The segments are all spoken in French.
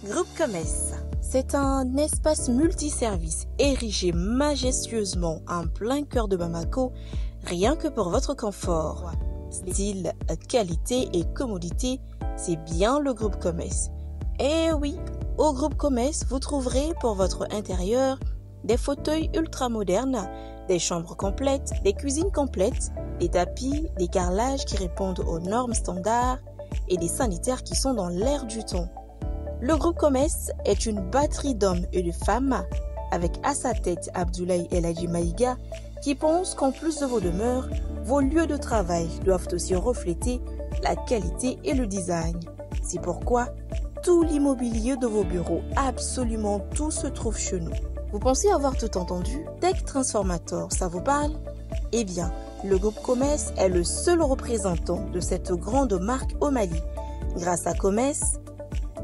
Groupe Commerce. C'est un espace multiservice érigé majestueusement en plein cœur de Bamako, rien que pour votre confort. Style, qualité et commodité, c'est bien le Groupe Commerce. Et oui, au Groupe Commerce, vous trouverez pour votre intérieur des fauteuils ultra modernes, des chambres complètes, des cuisines complètes, des tapis, des carrelages qui répondent aux normes standards et des sanitaires qui sont dans l'air du temps. Le Groupe Commerce est une batterie d'hommes et de femmes avec à sa tête Abdoulaye El Hadji Maïga qui pense qu'en plus de vos demeures, vos lieux de travail doivent aussi refléter la qualité et le design. C'est pourquoi tout l'immobilier de vos bureaux, absolument tout se trouve chez nous. Vous pensez avoir tout entendu? Tech Transformator, ça vous parle? Eh bien, le Groupe Commerce est le seul représentant de cette grande marque au Mali. Grâce à Commerce,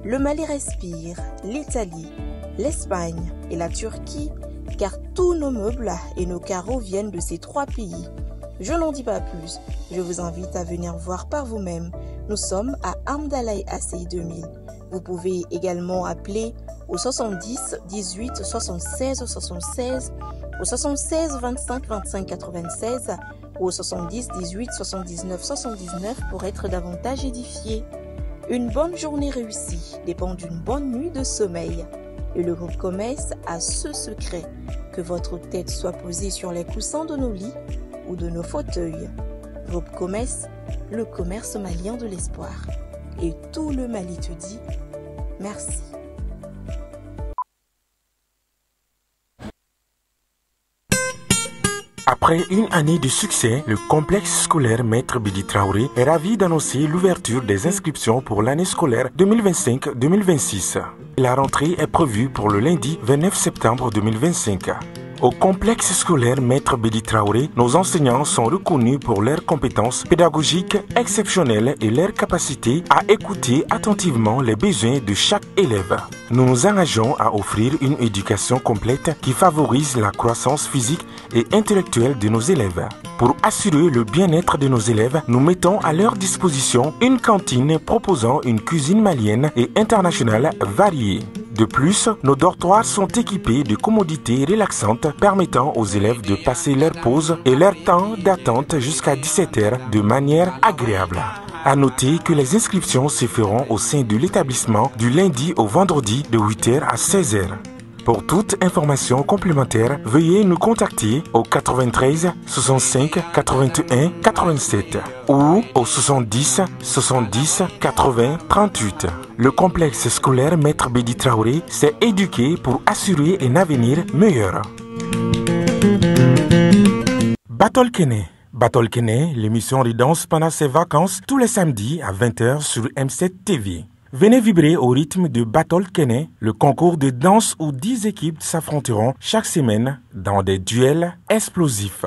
le Mali respire, l'Italie, l'Espagne et la Turquie, car tous nos meubles et nos carreaux viennent de ces trois pays. Je n'en dis pas plus, je vous invite à venir voir par vous-même. Nous sommes à Amdalaï Assey 2000. Vous pouvez également appeler au 70 18 76 76, au 76 25 25 96 ou au 70 18 79 79 pour être davantage édifié. Une bonne journée réussie dépend d'une bonne nuit de sommeil. Et le Groupe Commerce a ce secret, que votre tête soit posée sur les coussins de nos lits ou de nos fauteuils. Groupe Commerce, le commerce malien de l'espoir. Et tout le Mali te dit merci. Après une année de succès, le complexe scolaire Maître Bidi Traoré est ravi d'annoncer l'ouverture des inscriptions pour l'année scolaire 2025-2026. La rentrée est prévue pour le lundi 29 septembre 2025. Au complexe scolaire Maître Bidi Traoré, nos enseignants sont reconnus pour leurs compétences pédagogiques exceptionnelles et leur capacité à écouter attentivement les besoins de chaque élève. Nous nous engageons à offrir une éducation complète qui favorise la croissance physique et intellectuelle de nos élèves. Pour assurer le bien-être de nos élèves, nous mettons à leur disposition une cantine proposant une cuisine malienne et internationale variée. De plus, nos dortoirs sont équipés de commodités relaxantes permettant aux élèves de passer leur pause et leur temps d'attente jusqu'à 17h de manière agréable. À noter que les inscriptions se feront au sein de l'établissement du lundi au vendredi de 8h à 16h. Pour toute information complémentaire, veuillez nous contacter au 93 65 81 87 ou au 70 70 80 38. Le complexe scolaire Maître Bidi Traoré s'est éduqué pour assurer un avenir meilleur. Battle Kene. Battle Kene, l'émission de danse pendant ses vacances tous les samedis à 20h sur M7 TV. Venez vibrer au rythme de Battle Kene, le concours de danse où 10 équipes s'affronteront chaque semaine dans des duels explosifs.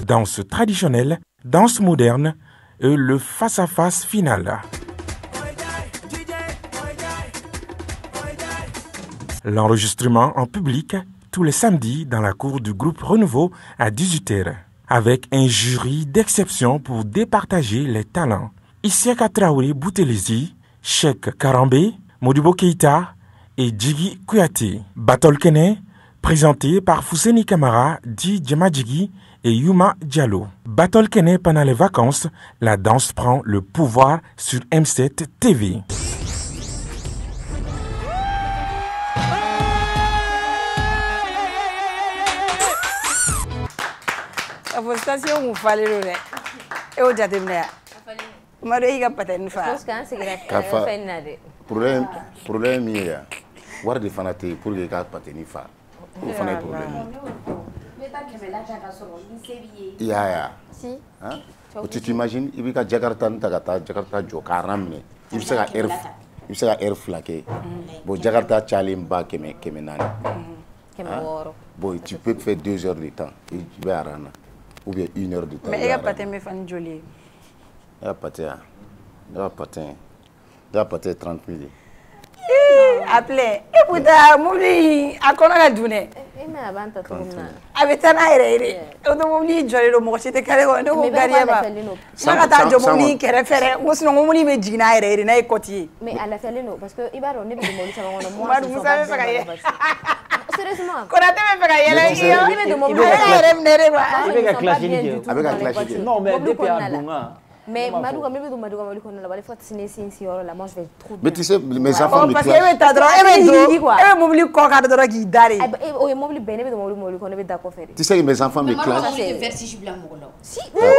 Danse traditionnelle, danse moderne et le face-à-face final. L'enregistrement en public tous les samedis dans la cour du groupe Renouveau à 18h, avec un jury d'exception pour départager les talents. Isiaka Traoré Boutelezi, Cheikh Karambe, Modibo Keita et Djigi Kouyaté. Battle Kene, présenté par Fousseni Kamara, Di Djamadjigi et Yuma Diallo. Battle Kene pendant les vacances, la danse prend le pouvoir sur M7 TV. Station où fallait le lait. Et au jardin. Marie a pas de fa. Problème hier. Voir des fanatiques pour les gars pateni fa. Pour faire problème. Ya. Si. Hein? Tu t'imagines, il y a Jakarta, Jakarta Jokaram, il y a air flaqué. Bon, Jakarta Chalimba Kemenan. Bon, tu peux faire 2 heures de temps. Et tu vas à Rana. Ou bien 1 heure de temps. Mais il n'y a pas de fan joli. Il n'y a pas de. Il n'y a pas de 30 000. Appelez. Écoute, Mouli, à quoi on a donné? bɛ taa n'a yɛrɛ ye dɛ automobile jɔlen don mɔgɔ si tɛ kare kɔnɔ ne ko gardien ba n'a ka taa jɔ mobili kɛrɛfɛ dɛ n ko sinon ko mobili bɛ jigin n'a yɛrɛ ye n'a ye kɔti ye mais a lafiyalen don parce que i b'a dɔn ne bɛ don mobili caman kɔnɔ moi Madu Musa bɛ fɛ ka yɛlɛ sérieusement Konate bɛ fɛ ka yɛlɛ ne bɛ don mobili yɛrɛ minɛ de quoi I bɛ ka clashing kɛ a bɛ ka clashing kɛ non mais depuis a dunga mais Madu ka mobili kɔnɔ la wali fo tini sinsi yɔrɔ la moi je vais trop mais tu sais mes enfants me parce que e bɛ taa dɔrɔn e bɛ don e bɛ mobili kɔ ka dɔrɔn k'i da de o ye mobili bɛɛ ne bɛ don mobili kɔnɔ ne bɛ da kɔfɛ de tu sais que mes enfants me clashent si ne ko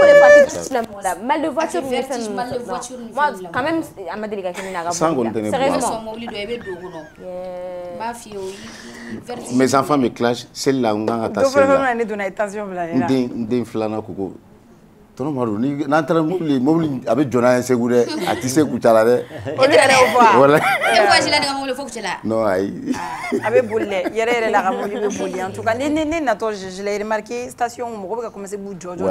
de fati bila mɔgɔ la mal de voiture ni fɛn ninnu moi quand même a ma deli ka kɛ ne na ka sérieusement mes enfants me clashent celle-là on a ta celle-là ne donna tension bila n den filanan ko ko tonton Madu ni n'an taara mobili a bɛ jɔ n'a ye Segu dɛ a tɛ se Kucala la dɛ olu yɛrɛ y'o fɔ wa voilà e voyage la de ka mobili fo Kucala non ayi a bɛ boli dɛ yɛrɛ la ka mobili bɛ boli en tout cas ne natɔ je l'ai remarqué station mɔgɔ bɛ ka commencer b'u jɔ u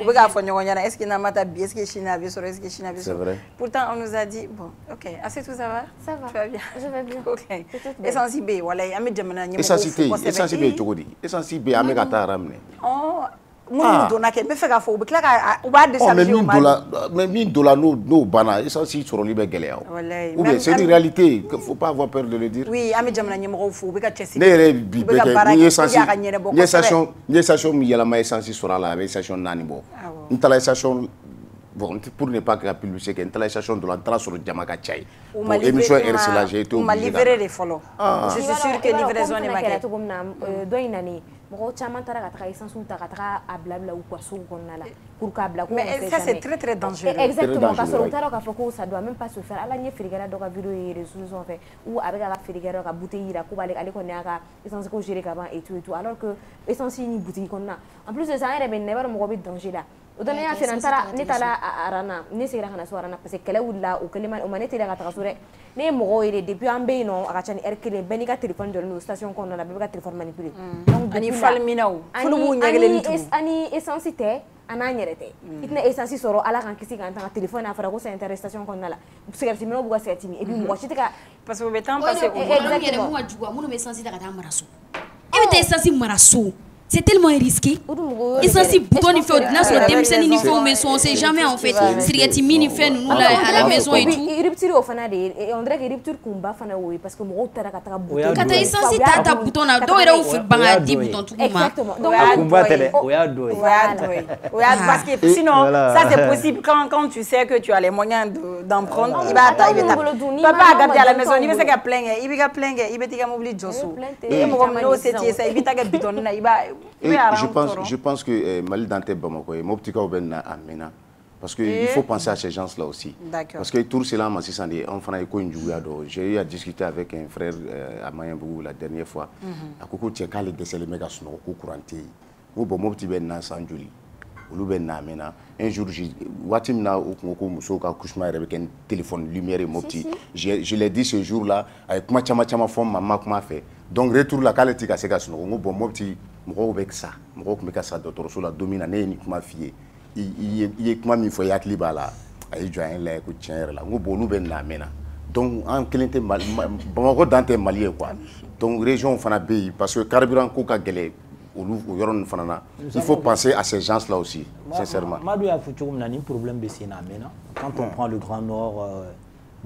bɛ k'a fɔ ɲɔgɔn ɲɛna est-ce que n'an ma taa bi est-ce que sini a bɛ sɔrɔ est-ce que sini a bɛ sɔrɔ pourtant on nous a dit bon ok assez tout ça va tu vas bien je vais bien ok essence bɛ yen walayi an bɛ jamana ɲɛmɔgɔw essence tɛ yen essence bɛ yen cogo di essence bɛ yen an bɛ ka taa yɔrɔ minɛ minnu donna kɛ n bɛ fɛ k'a fɔ u bɛ tila ka u b'a décharger u ma mais min donna n'o banna essence sɔrɔli bɛ gɛlɛya ou bien c'est une réalité il faut pas avoir peur de le dire oui an bɛ jamana ɲɛmɔgɔw fo u bɛ ka cɛsiri ne yɛrɛ bi bɛɛ kɛ ni ye station min yɛlɛma essence sɔrɔ a la a bɛ station 4 bɔ n taara station bon pour ne pas que la publicité kɛ n taara station dɔ la n taara sɔrɔ jama ka ca ye bon émission RC la j'ai été obligé ma livrer de fɔlɔ je suis sûr que livraison de ma kɛ cogo min na dɔ in nani mɔgɔw caman taara ka taga essence ta ka taga a bila u ka sugu kɔnɔna la pour k'a bila ko mais ça c'est très très dangereux exactement ka sɔrɔ u taara k'a fɔ ko ça doit même pas se faire ala ɲɛ feerekɛla dɔ ka vidéo ye réseaux sociaux fɛ ou a bɛ ka feerekɛla ka bouteille yira ko ale kɔni y'a ka essence ko gérer ka ban et tout alors que essence ni boutique kɔnɔna en plus de ça an yɛrɛ bɛ nin na i b'a dɔn mɔgɔ bɛ danger la o don ne y'a fɛ ne taara arana ne seginna ka na so arana parce que kɛlɛ wulila o kɛlen o ma ne teliya ka taga so dɛ ne ye mɔgɔw ye de depuis an bɛ yen nɔ a ka ca ni heure kelen bɛɛ n'i ka téléphone jɔlen don station kɔnɔna la bɛɛ bɛ ka téléphone manipuler donc ani faliminaw fulu b'u ɲɛgɛlen tugun ani essence tɛ an n'an yɛrɛ tɛ i tɛna essence sɔrɔ ala k'an kisi k'an tanga téléphone a fɔra ko c'est intérêt station kɔnɔna la cigarette minɛw b'u ka cigarette min et puis mɔgɔ si tɛ ka parce que o bɛ temps passer exactement mun ka jugu minnu bɛ essence ta ka taa mara so e bɛ taa essence mara so c'est tellement risqué. Essence bouton ni fait n'a sɔrɔ denmisɛnnin ni fɛnw bɛ sɔn on sait jamais en fait cigarette min ni fɛn ninnu la à la maison et tout rupture o fana de ye on dirait que rupture kunba fana o ye parce que mɔgɔw taara ka taga bouton ka taa essence ta bouton na dɔw yɛrɛ y'u ban ka di bouton tigiw ma exactement donc kunba tɛ dɛ o y'a dɔ ye parce que sinon ça c'est possible quand tu sais que tu as les moyens d'en prendre i b'a ta i bɛ taa papa a garder à la maison n'i bɛ se ka plein kɛ i bɛ ka plein kɛ i bɛ t'i ka mobili jɔ so e mɔgɔ min n'o se t'i ye sa i bɛ taa kɛ bidɔnni na i b'a je pense que Mali Dante Bamako et Moptika Obenna Amena parce que il faut penser à ces gens-là aussi. Parce que tout cela m'a dit on fera écho une jouade. J'ai eu à discuter avec un frère à Mayambou la dernière fois. À Koko Tcheka les décès les méga sont au couranté. Ou bon Mopti Benna Sanjuli. Ou Benna Amena. Un jour Watimna ou Koko Musoka Kushma avec un téléphone lumière et Mopti. Je l'ai dit ce jour-là avec ma chama forme maman comment fait. Donc retour la qualité à ces gars sont bon Mopti mɔgɔw bɛ sa mɔgɔw tun bɛ ka sa dɔgɔtɔrɔso la don min na ne ye nin kuma f'i ye i ye kuma min fɔ i hakili b'a la a ye jɔ an ye lajɛ ko tiɲɛ yɛrɛ la n ko bon olu bɛ nin lamɛn na donc an kelen tɛ Bamakɔ dan tɛ Mali ye quoi donc région fana bɛ yen parce que carburant ko ka gɛlɛn olu o yɔrɔ ninnu fana na il faut penser à ces gens là aussi sincèrement. Madu y'a fɔ cogo min na ni problème bɛ sen na maintenant quand on prend le Grand Nord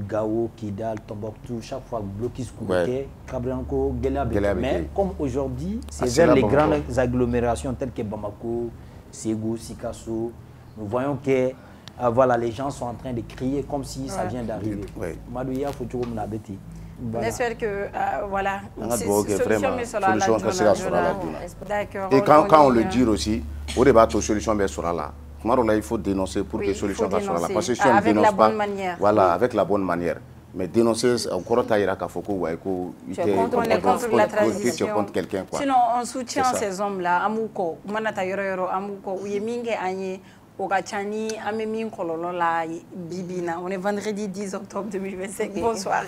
Gao, Kidal, Tombouctou, chaque fois blocus Kouké, Cabranco, Guéla. Mais comme aujourd'hui, c'est vers les grandes agglomérations telles que Bamako, Ségou, Sikasso, nous voyons que voilà, les gens sont en train de crier comme si ça vient d'arriver. Madouya, Foutouro Mnabeti. J'espère que voilà, et quand on le dit aussi, au débat de solution sera là. Il faut dénoncer pour que les solutions soient là. Parce que si on ne dénonce pas, voilà, avec la bonne manière. Mais dénoncer, encore taillera qu'à Foko, tu es contre quelqu'un. Sinon, on soutient ces hommes-là. Amouko, Manata Yoro, Amouko, Uyeming Anye, Okachani, Amemi Kololola, Bibina. On est vendredi 10 octobre 2025. Bonsoir.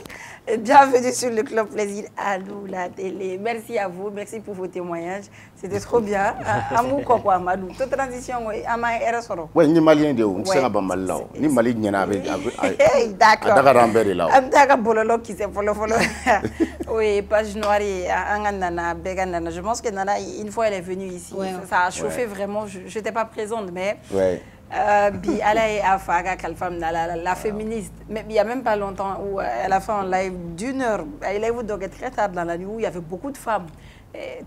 Et bienvenue sur le Club Plaisir à nous, la télé. Merci à vous, merci pour vos témoignages. C'était trop bien. Amou Koko Amadou. Toute transition, Ama Erasoro. Oui, ni Malien de où, c'est un Mal là. Ni Mali n'y en avait. D'accord. D'accord. Amtaka Bololo qui s'est follow. Oui, page noire et Anganana, Beganana. Je pense que Nana, une fois elle est venue ici, ça a chauffé vraiment. Je n'étais pas présente, mais. Ouais. Bi Alaï Afaga Kalfam la féministe, mais il y a même pas longtemps où elle a fait un live d'1 heure. Elle a eu donc très tard dans la nuit où il y avait beaucoup de femmes.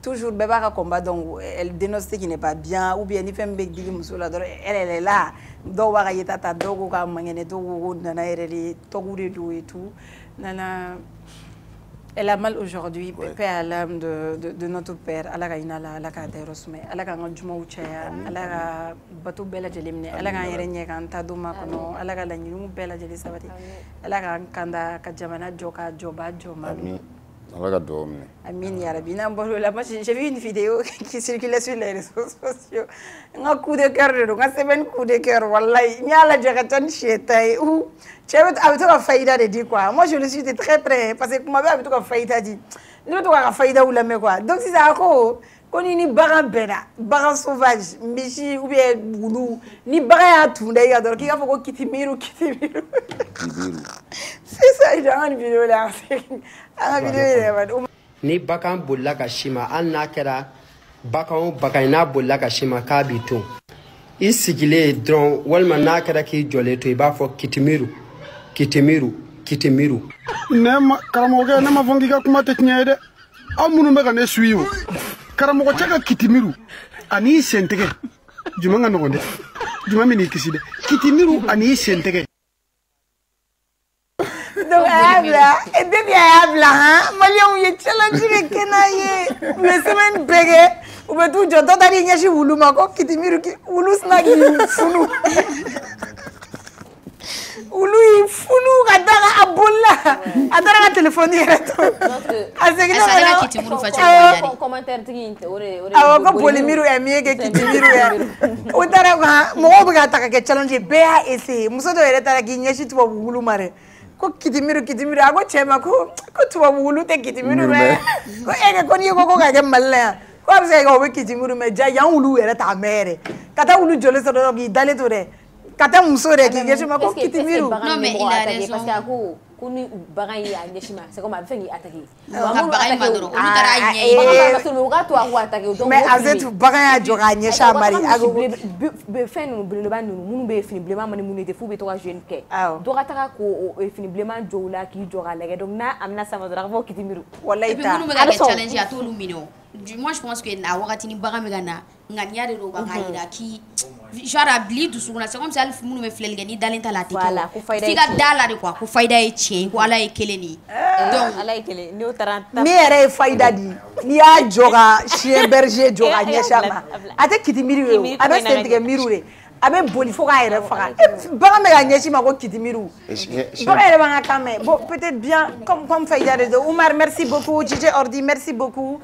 Toujours Bébara combat donc elle dénonce ce qui n'est pas bien ou bien ni femme big digi musula elle est là. Do wara yeta ta dogo ka mangene dogo nana ereri togure do et tout. Nana elle a mal aujourd'hui, paix à l'âme de notre père. Allah ka ina la ka ta rosme. Allah ka ngajuma uchaya. Allah ka batu bela jelimne. Allah ka yerenye kan ta duma kono. Allah ka lanyimu bela jeli sabati. Allah ka kanda ka jamana joka joba joma. Amin. Allah ka domne. Amin ya rabbi. J'ai vu une vidéo qui circulait sur les réseaux sociaux. Un coup de cœur, un semaine coup de cœur. Wallahi, ni ala jagatan chétai ou moi je le suis de très près parce que moi je suis faïda dit donc si ça a ni baran bena baran sauvage michi ou bien boulou ni baran tout d'ailleurs donc il faut kitimiru c'est ça il y a une vidéo là ni bakan bolla ka shima an nakera bakan bakayna bolla ka shima ka biton isigile dron walma nakera ki jole to iba fo kitimiru kitimiru nema karamoge nema vongiga kuma teknyede amunu mega ne suiwo karamogo chaka kitimiru ani sentege jumanga nogonde juma mini kiside kitimiru ani sentege donc habla et bien habla hein malion ye challenge kenaye le semaine bege ou be tout jodo dari nyashi wuluma ko kitimiru ki wulu snagi funu Ulu funu kadara abulla adara téléphone yereto asegina kitimiru facha commentaire tigi ore ko polimiru emiege kitimiru ya udara ga mo buga taka ke challenge be a essayer muso do yereta gi nyeshi tuwa wulu mare ko kitimiru ago chema ko tuwa wulu te kitimiru me ko ege ko ni ko ga ke malle ko abse ga o kitimiru me ja yan wulu yereta mere kata wulu jole so do gi dale to re kata musore ki geshima ko kitimiru non mais il a raison parce que ko kuni bagai ya geshima c'est comme avec il attaquer bagai maduro on tara nye parce que le gato a attaquer donc mais avec bagai joga nyesha mari ago be fin no le ban no munu be fini blema mani munu te fu be to jeune ke do ataka ko fini blema jola ki joga lege donc na amna sama dra ko kitimiru wallahi ta munu be challenge ya to lumino moi je pense que na wakati ni baga megana ngania de do bagai da ki genre abli du suguna c'est comme ça alf munu me flelge ni dalenta la tiki voilà ko fayda figa dala de quoi ko fayda e chien ko ala e keleni donc ala e kele ni o 30 mi ere fayda di ni ya joga chien berger joga nyeshama ate kitimiru abe sentike mirure abe boli foka ere faka baga me nyeshima ko kitimiru baga ere banga kame bon peut-être bien comme fayda de Oumar merci beaucoup DJ Ordi merci beaucoup.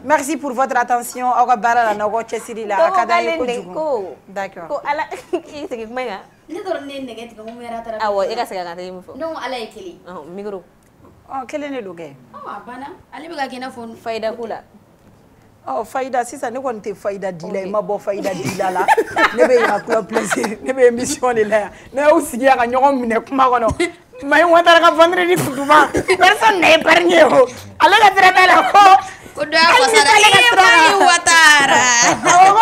Merci pour votre attention. D'accord. Oh, faïda, si ça ne compte faïda dila, ma bo faïda dila là. Ne be ya club plaisir, ne be émission là. Ne aussi ya ka ñoxom mine kuma kono. Mais on va la vendredi foutuma. Personne n'est épargné. Allez la traiter là ko. Ko do ko sara e watara.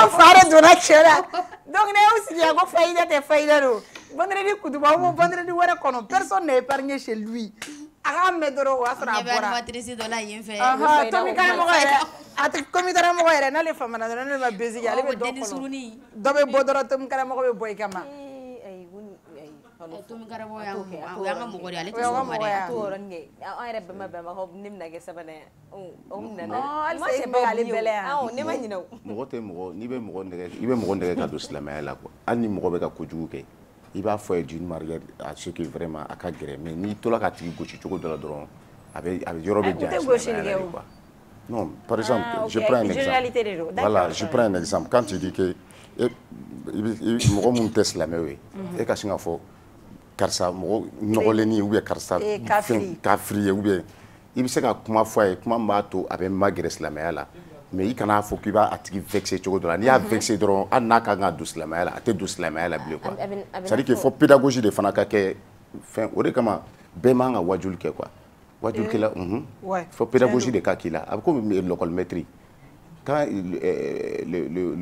On fare dona chera. Donc ne aussi ya ko faïda te faïda ro. Vendredi foutuma, on vendredi wara kono. Personne n'est épargné chez lui. Arame doro wasra bora. Matrice de la yin fait. Tomi kan mo gaire. Ati komi dara mo gaire na le fama na na ma bezi ya le be do ko. Do be bodoro tomi kan mo be boy kama. Ay woni ay tomi kan mo ya nga mo gori ale to so mare. To ron nge. Ay rebe ma be ma hob nim na ge sabane. Na. Oh, al se be ale bele. Ah, ne ma nyinaw. Mo te mo ni be mo ndege ibe mo ndege ka do islamaya la ko. Ani mo be ka kojugu ke. Il va faire d'une manière à ce qui vraiment à cadrer mais ni tout la catégorie gauche tu de la drone avec non par exemple je prends un exemple voilà je prends un exemple quand tu dis que mɔgɔ mun tɛ silamɛw ye e ka sin ka fɔ karisa mɔgɔ nɔgɔlenni ou bien karisa kafiri ye ou bien i bɛ se ka kuma fɔ a ye kuma min b'a to a bɛ magɛrɛ silamɛya la mais i kana fɔ k'i b'a tigi vexer cogo dɔ la n'i y'a vexer dɔrɔn hali n'a ka kan ka don silamɛya la a tɛ don silamɛya la bilen quoi c'est à dire que fɔ pédagogie de fana ka kɛ fɛn o de kama bɛɛ man ka wajuli kɛ quoi wajulukɛla fɔ pédagogie de ka k'i la a bɛ komi l'école maîtrise. Quand le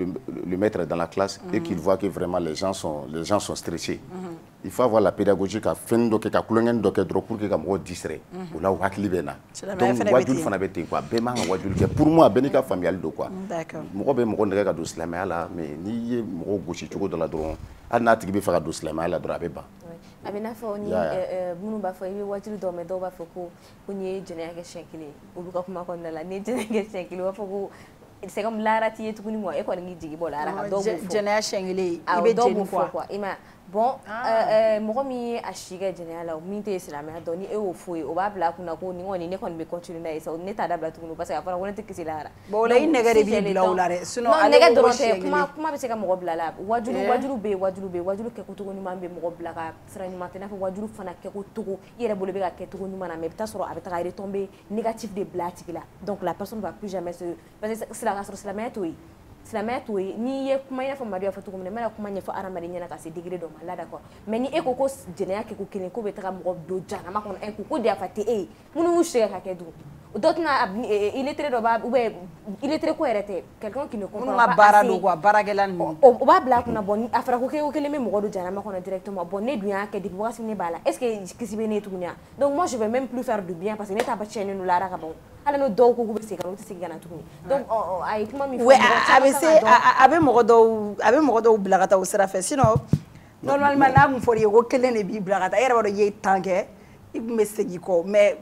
maître est dans la classe et qu'il voit que vraiment les gens sont stressés, il faut avoir la pédagogie qui a fait pour que les gens distrait. Donc, wajul fana bɛ ten quoi. Bɛɛ man ka wajul kɛ. Pour moi, bɛɛ n'i ka faamuyali don quoi. D'accord. Mɔgɔ bɛ mɔgɔ nɛgɛ ka don silamɛya la, mais n'i ye mɔgɔ gosi cogo dɔ la dɔrɔn, hali n'a tigi bɛ fɛ ka don silamɛya la dɔrɔn a bɛ ban. A bɛ n'a fɔ ni minnu b'a fɔ i bɛ wajulu dɔw mɛn dɔw b'a fɔ ko n'i ye jɛnɛya kɛ siɲɛ kelen olu ka kuma kɔnɔna la n'i ye jɛnɛya kɛ siɲɛ kelen u b'a fɔ ko c'est comme lara ti tuguni mo e ko ngi jigi bo lara ka do bo jɛnɛya siɲɛ kelen i bɛ jeni quoi i ma bon mɔgɔ min ye a si kɛ jɛnɛya la min tɛ silamɛya dɔn ni e y'o fɔ ye o b'a bila a kunna ko nin kɔni ne kɔni bɛ continuer n'a ye sa ne t'a dabila tuguni parce que a fɔra ko ne tɛ kisi la ara bon o la i nɛgɛ de b'i bila o la dɛ sinon nɛgɛ dɔrɔn tɛ kuma bɛ se ka mɔgɔ bila la wajulu bɛ yen wajulu kɛcogo ɲuman bɛ mɔgɔ bila ka sira ɲuman tɛ i n'a fɔ wajulu fana kɛcogo i yɛrɛ bolo bɛ ka kɛcogo ɲuman na mais i bɛ taa sɔrɔ a bɛ taga retomber négatif de bila a tigi la donc la personne va plus jamais se parce que silamɛya t'o ye silamɛya t'o ye n'i ye kuma i n'a fɔ Madu y'a fɔ cogo min na n bɛna kuma ɲɛfɔ hadamaden ɲɛna ka se degré dɔ ma là d'accord mais ni e ko ko jɛnɛya kɛko kelen ko bɛ taga mɔgɔ don jahanama kɔnɔ ko de yafa tɛ e ye minnu y'u segin ka kɛ dun dɔ tɛna illettré dɔ b'a ou bien illettré ko yɛrɛ tɛ quelqu'un qui ne comprend pas assez baara don quoi baarakɛla ninnu o b'a bila a kunna bon a fɔra ko kelen bɛ mɔgɔ don jahanama kɔnɔ directement bon ne dun y'a kɛ depuis wagati min ne b'a la est ce que kisi bɛ ne ye tuguni donc moi je vais même plus faire du bien parce que ne t'a ba tiɲɛnen don lara ka ban hali n'o dɔw ko k'u bɛ segin ka na u tɛ segin ka na tuguni donc a ye kuma min fɔ a bɛ mɔgɔ dɔw bila ka taa o sira fɛ sinon normalement n'a kun fɔra i ye ko kelen de b'i bila ka taa e yɛrɛ b'a dɔn i ye tan kɛ i tun bɛ segin kɔ mais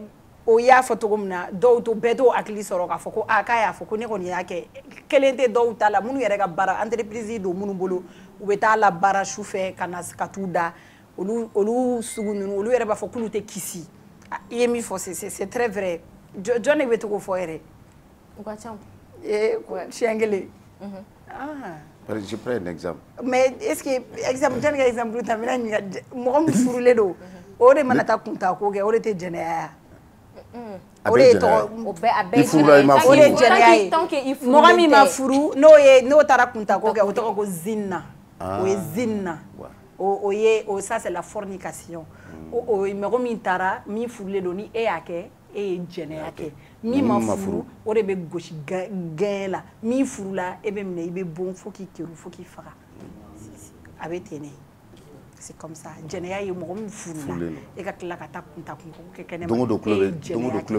o y'a fɔ cogo min na dɔw to bɛɛ t'o hakili sɔrɔ k'a fɔ ko k'a y'a fɔ ko ne kɔni y'a kɛ kelen tɛ dɔw ta la minnu yɛrɛ ka baara entreprise don minnu bolo u bɛ taa la baara su fɛ ka na ka t'u da olu sugu ninnu olu yɛrɛ b'a fɔ k'olu tɛ kisi i ye min fɔ c'est très vrai jɔn de bɛ to k'o fɔ yɛrɛ u ka ca siɲɛ kelen je prends un exemple mais est ce que exemple jɔn ka exemple ta mina ɲininka mɔgɔ min furulen don o de mana taa kuntako kɛ o de tɛ jɛnɛya o de ye tɔgɔ o de ye jɛnɛya ye mɔgɔ min ma furu n'o taara kuntako kɛ o tɔgɔ ko zinna o ye zinna o ye ça c'est la fornication o mɔgɔ min taara min furulen don ni e y'a kɛ e ye jɛnɛya kɛ min ma furu o de bɛ gosi gɛn la min furula e bɛ minɛ i bɛ bon fo k'i keru fo k'i faga a bɛ ten de c'est comme ça jɛnɛya ye mɔgɔ min furula e ka tila ka taa kuntakun kɛ kɛnɛ ma don o tulo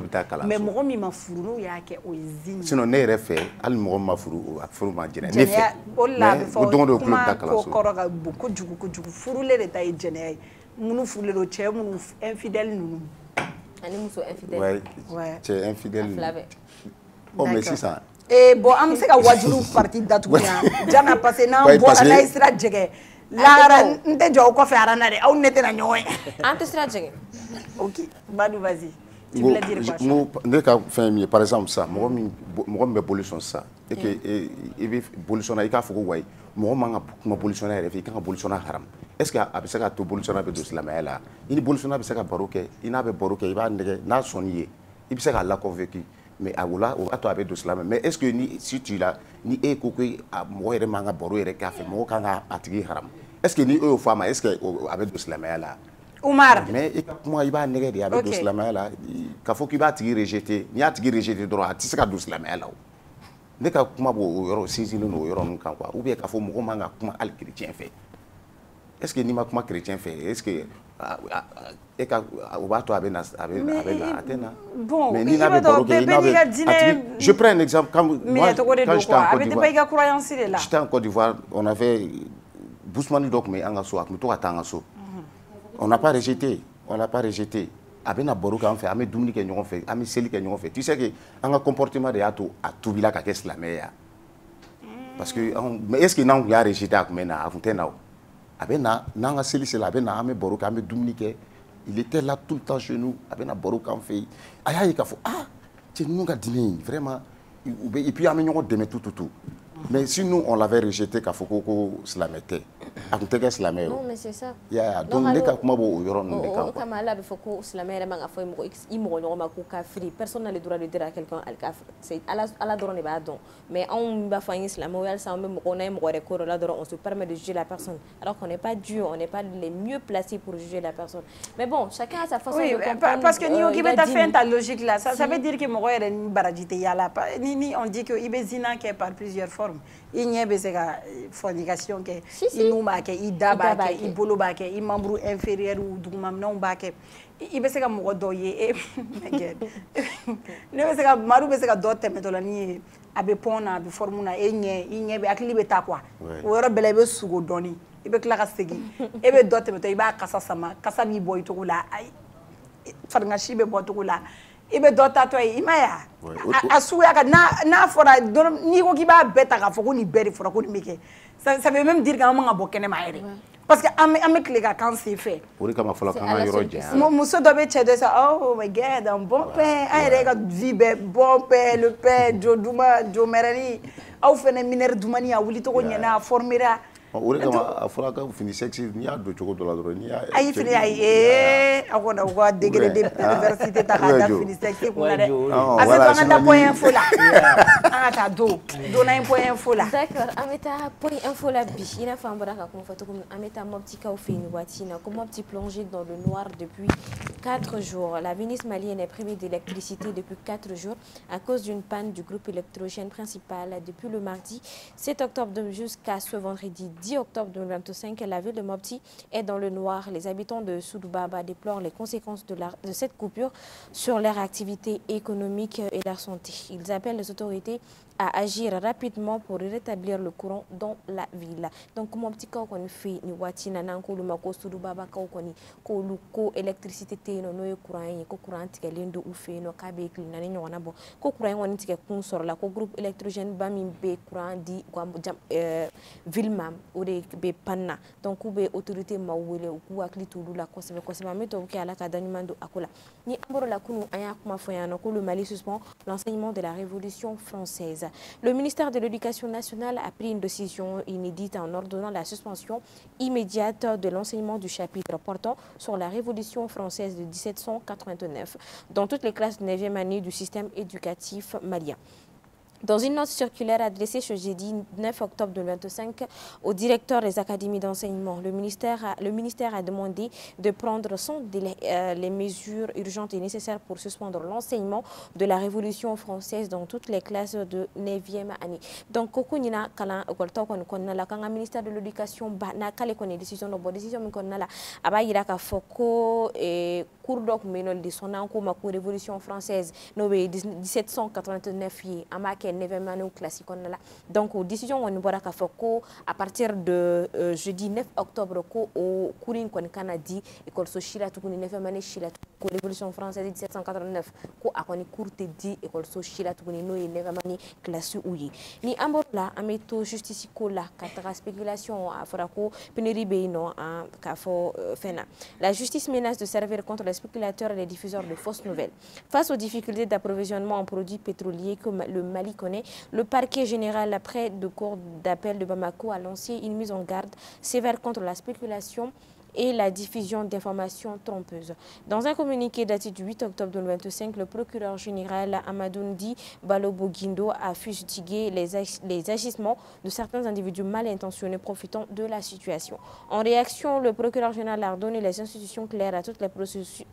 bɛ taa kalan mais mɔgɔ min ma furu n'o y'a kɛ o ye zini sinon ne yɛrɛ fɛ hali mɔgɔ min ma furu a furu ma jɛnɛya ne fɛ o la a bɛ fɔ kuma ko kɔrɔ ka bon kojugu furulen de ta ye jɛnɛya ye minnu furulen don cɛ minnu infidèle ninnu ani muso infidèle cɛ infidèle mais sisan bon an bɛ se ka wajulu partie datugu yan jana parce que n'an bɔra n'a ye sira jɛgɛ lahara n tɛ jɔ aw kɔfɛ aran na dɛ aw ne tɛna ɲɔgɔn ye an tɛ sira jɛgɛ ok Badou vas-y tu voulais dire quoi ne ka fɛn min ye par exemple sa mɔgɔ min bɛ bolisɔn sa et que i bɛ bolisɔn na i k'a fɔ ko wayi mɔgɔ man ka kuma bolisɔn na yɛrɛ fɛ i kan ka bolisɔn na haram est ce que a bɛ se ka to bolisɔn na bɛ don silamɛya la i ni bolisɔn na bɛ se ka baro kɛ i n'a bɛ baro kɛ i b'a nɛgɛ n'a sɔnni ye i bɛ se k'a la convaincre mais a o b'a to a bɛ don silamɛ mais est ce que ni si tu la ni e ko ko mɔgɔ yɛrɛ man ka baro yɛrɛ k'a fɛ mɔgɔ kan ka a tigi haram est ce que ni e y'o fɔ a ma est ce que a bɛ don silamɛya la Umar mais i ka kuma i b'a nɛgɛ de a bɛ don silamɛya la k'a fɔ k'i b'a tigi rejeter n'i y'a tigi rejeter dɔrɔn a tɛ se ka don silamɛya la o ne ka kuma b'o yɔrɔ sinsinlen don o yɔrɔ ninnu kan quoi ou bien k'a fɔ mɔgɔ man ka kuma hali chrétien fɛ est ce que n'i ma kuma chrétien fɛ est ce que e ka o b'a to a bɛ na a tɛ na mais n'i n'a bɛ baro kɛ i n'a bɛ je prends un exemple quand moi quand j'étais en Côte d'Ivoire j'étais en Côte d'Ivoire on avait Bousmani dɔ tun bɛ an ka so a tun bɛ to ka taa an ka so on n'a pas rejeté a bɛ na baro kɛ an fɛ an bɛ dumuni kɛ ɲɔgɔn fɛ an bɛ seli kɛ ɲɔgɔn fɛ tu sais que an ka comportement de y'a to a tubila ka kɛ silamɛ ye parce que mais est ce que n'an tun y'a rejeté a tun bɛ na a tun tɛ na o a bɛ na n'an ka seli sera a bɛ na an bɛ baro kɛ an bɛ dumuni kɛ il était là tout le temps chez nous a bɛ na baro k'an fɛ yen a y'a ye k'a fɔ cɛ ninnu ka diinɛ in vraiment et puis an bɛ ɲɔgɔn dɛmɛ tout Mais si nous, on l'avait rejeté, qu'à Foucault, Slamété, à Kouteke Slamé. Non, mais c'est ça. Donc, les cas, comment vous aurez Kamala, il faut que Slamé, personne n'a le droit de dire à quelqu'un c'est à la drogue, mais on va faire Islam, on se permet de juger la personne. Alors qu'on n'est pas Dieu, on n'est pas les mieux placés pour juger la personne. Mais bon, chacun a sa façon de comprendre. Parce que Nio qui va faire ta logique là, ça veut dire que mon est une baradité yala. On dit que Ibezina qui est par plusieurs formes. Il n'y a pas de fornication qui il nous baque, il daba, il bolo baque, il membre inférieur ou doumam non baque. Il va se faire mon doyer. Ne va se faire maru va se faire d'autres méthodes ni abe pona abe formuna il n'y a pas de ta quoi. Ou alors belebe sugo doni. Il va claquer segi. Il va d'autres méthodes. Il va kasa sama, kasa mi boy to la. Farngashi be boy to la. Il va d'autres toi il m'a a souya na fora ni ko ki ba beta ka foko ni beri fora ko ni meke ça veut même dire que maman a bokene ma ere parce que ame klega quand c'est fait pour kama fola kan yoro je muso do be chede ça oh my god un bon père a ere ka vibe bon père le père joduma jomerani au fene miner dumani a wuli to ko nyana formera ore kama afura ka fini sexy ni ado choko do la do ni ay fini ay akona ko degré de diversité ta ka fini sexy pour la ase to point info là ta do na un point info là d'accord ameta point info là bi ina fambara ka ko foto ko ameta mo petit ka fini watina comme un petit plongé dans le noir depuis 4 jours. La ministre malienne est privée d'électricité depuis 4 jours à cause d'une panne du groupe électrogène principal depuis le mardi 7 octobre jusqu'à ce vendredi 10 octobre 2025, la ville de Mopti est dans le noir. Les habitants de Soudoubaba déplorent les conséquences de cette coupure sur leur activité économique et leur santé. Ils appellent les autorités à agir rapidement pour rétablir le courant dans la ville. Donc, mon petit cas, on fait ni watina nanko lumako Soudoubaba kaukoni ko luko électricité no no courant tikelendo ou fait no kabe klinani nyona bo ko courant woni tike kun sor la ko groupe électrogène bami be courant di ville mam ode be panna donc be autorité mawele ku akli tulu la kosebe meto ki ala ka danimando akola ni amboro la kunu aya kuma foyano ko le Mali suspend l'enseignement de la Révolution française. Le ministère de l'Éducation nationale a pris une décision inédite en ordonnant la suspension immédiate de l'enseignement du chapitre portant sur la Révolution française de 1789 dans toutes les classes de 9e année du système éducatif malien. Dans une note circulaire adressée ce jeudi 9 octobre 2025 au directeur des académies d'enseignement, le ministère a demandé de prendre sans délai les mesures urgentes et nécessaires pour suspendre l'enseignement de la Révolution française dans toutes les classes de 9e année. Donc, Kokunina Kala Okolto Konala Kanga ministère de l'Éducation na kale kone décision no décision konala abayira ka foko et cours doc menol de son anko ma Révolution française no 1789 yi amake événement classique on là donc décision on bora ka foko à partir de jeudi 9 octobre ko au courin kon Canadi école so shila to kuni 9e année shila ko Révolution française 1789 ko akoni courte di école so shila to kuni no 9e année classe uyi ni amborla ameto justice ko la katra spéculation afra ko pénurie beino ka fo fena la justice menace de servir contre les spéculateurs et les diffuseurs de fausses nouvelles face aux difficultés d'approvisionnement en produits pétroliers que le Mali connaît. Le parquet général après de cour d'appel de Bamako a lancé une mise en garde sévère contre la spéculation et la diffusion d'informations trompeuses. Dans un communiqué daté du 8 octobre 2025, le procureur général Amadoundi Balobo-Guindo a fustigé les agissements de certains individus mal intentionnés profitant de la situation. En réaction, le procureur général a ordonné les institutions claires à tous les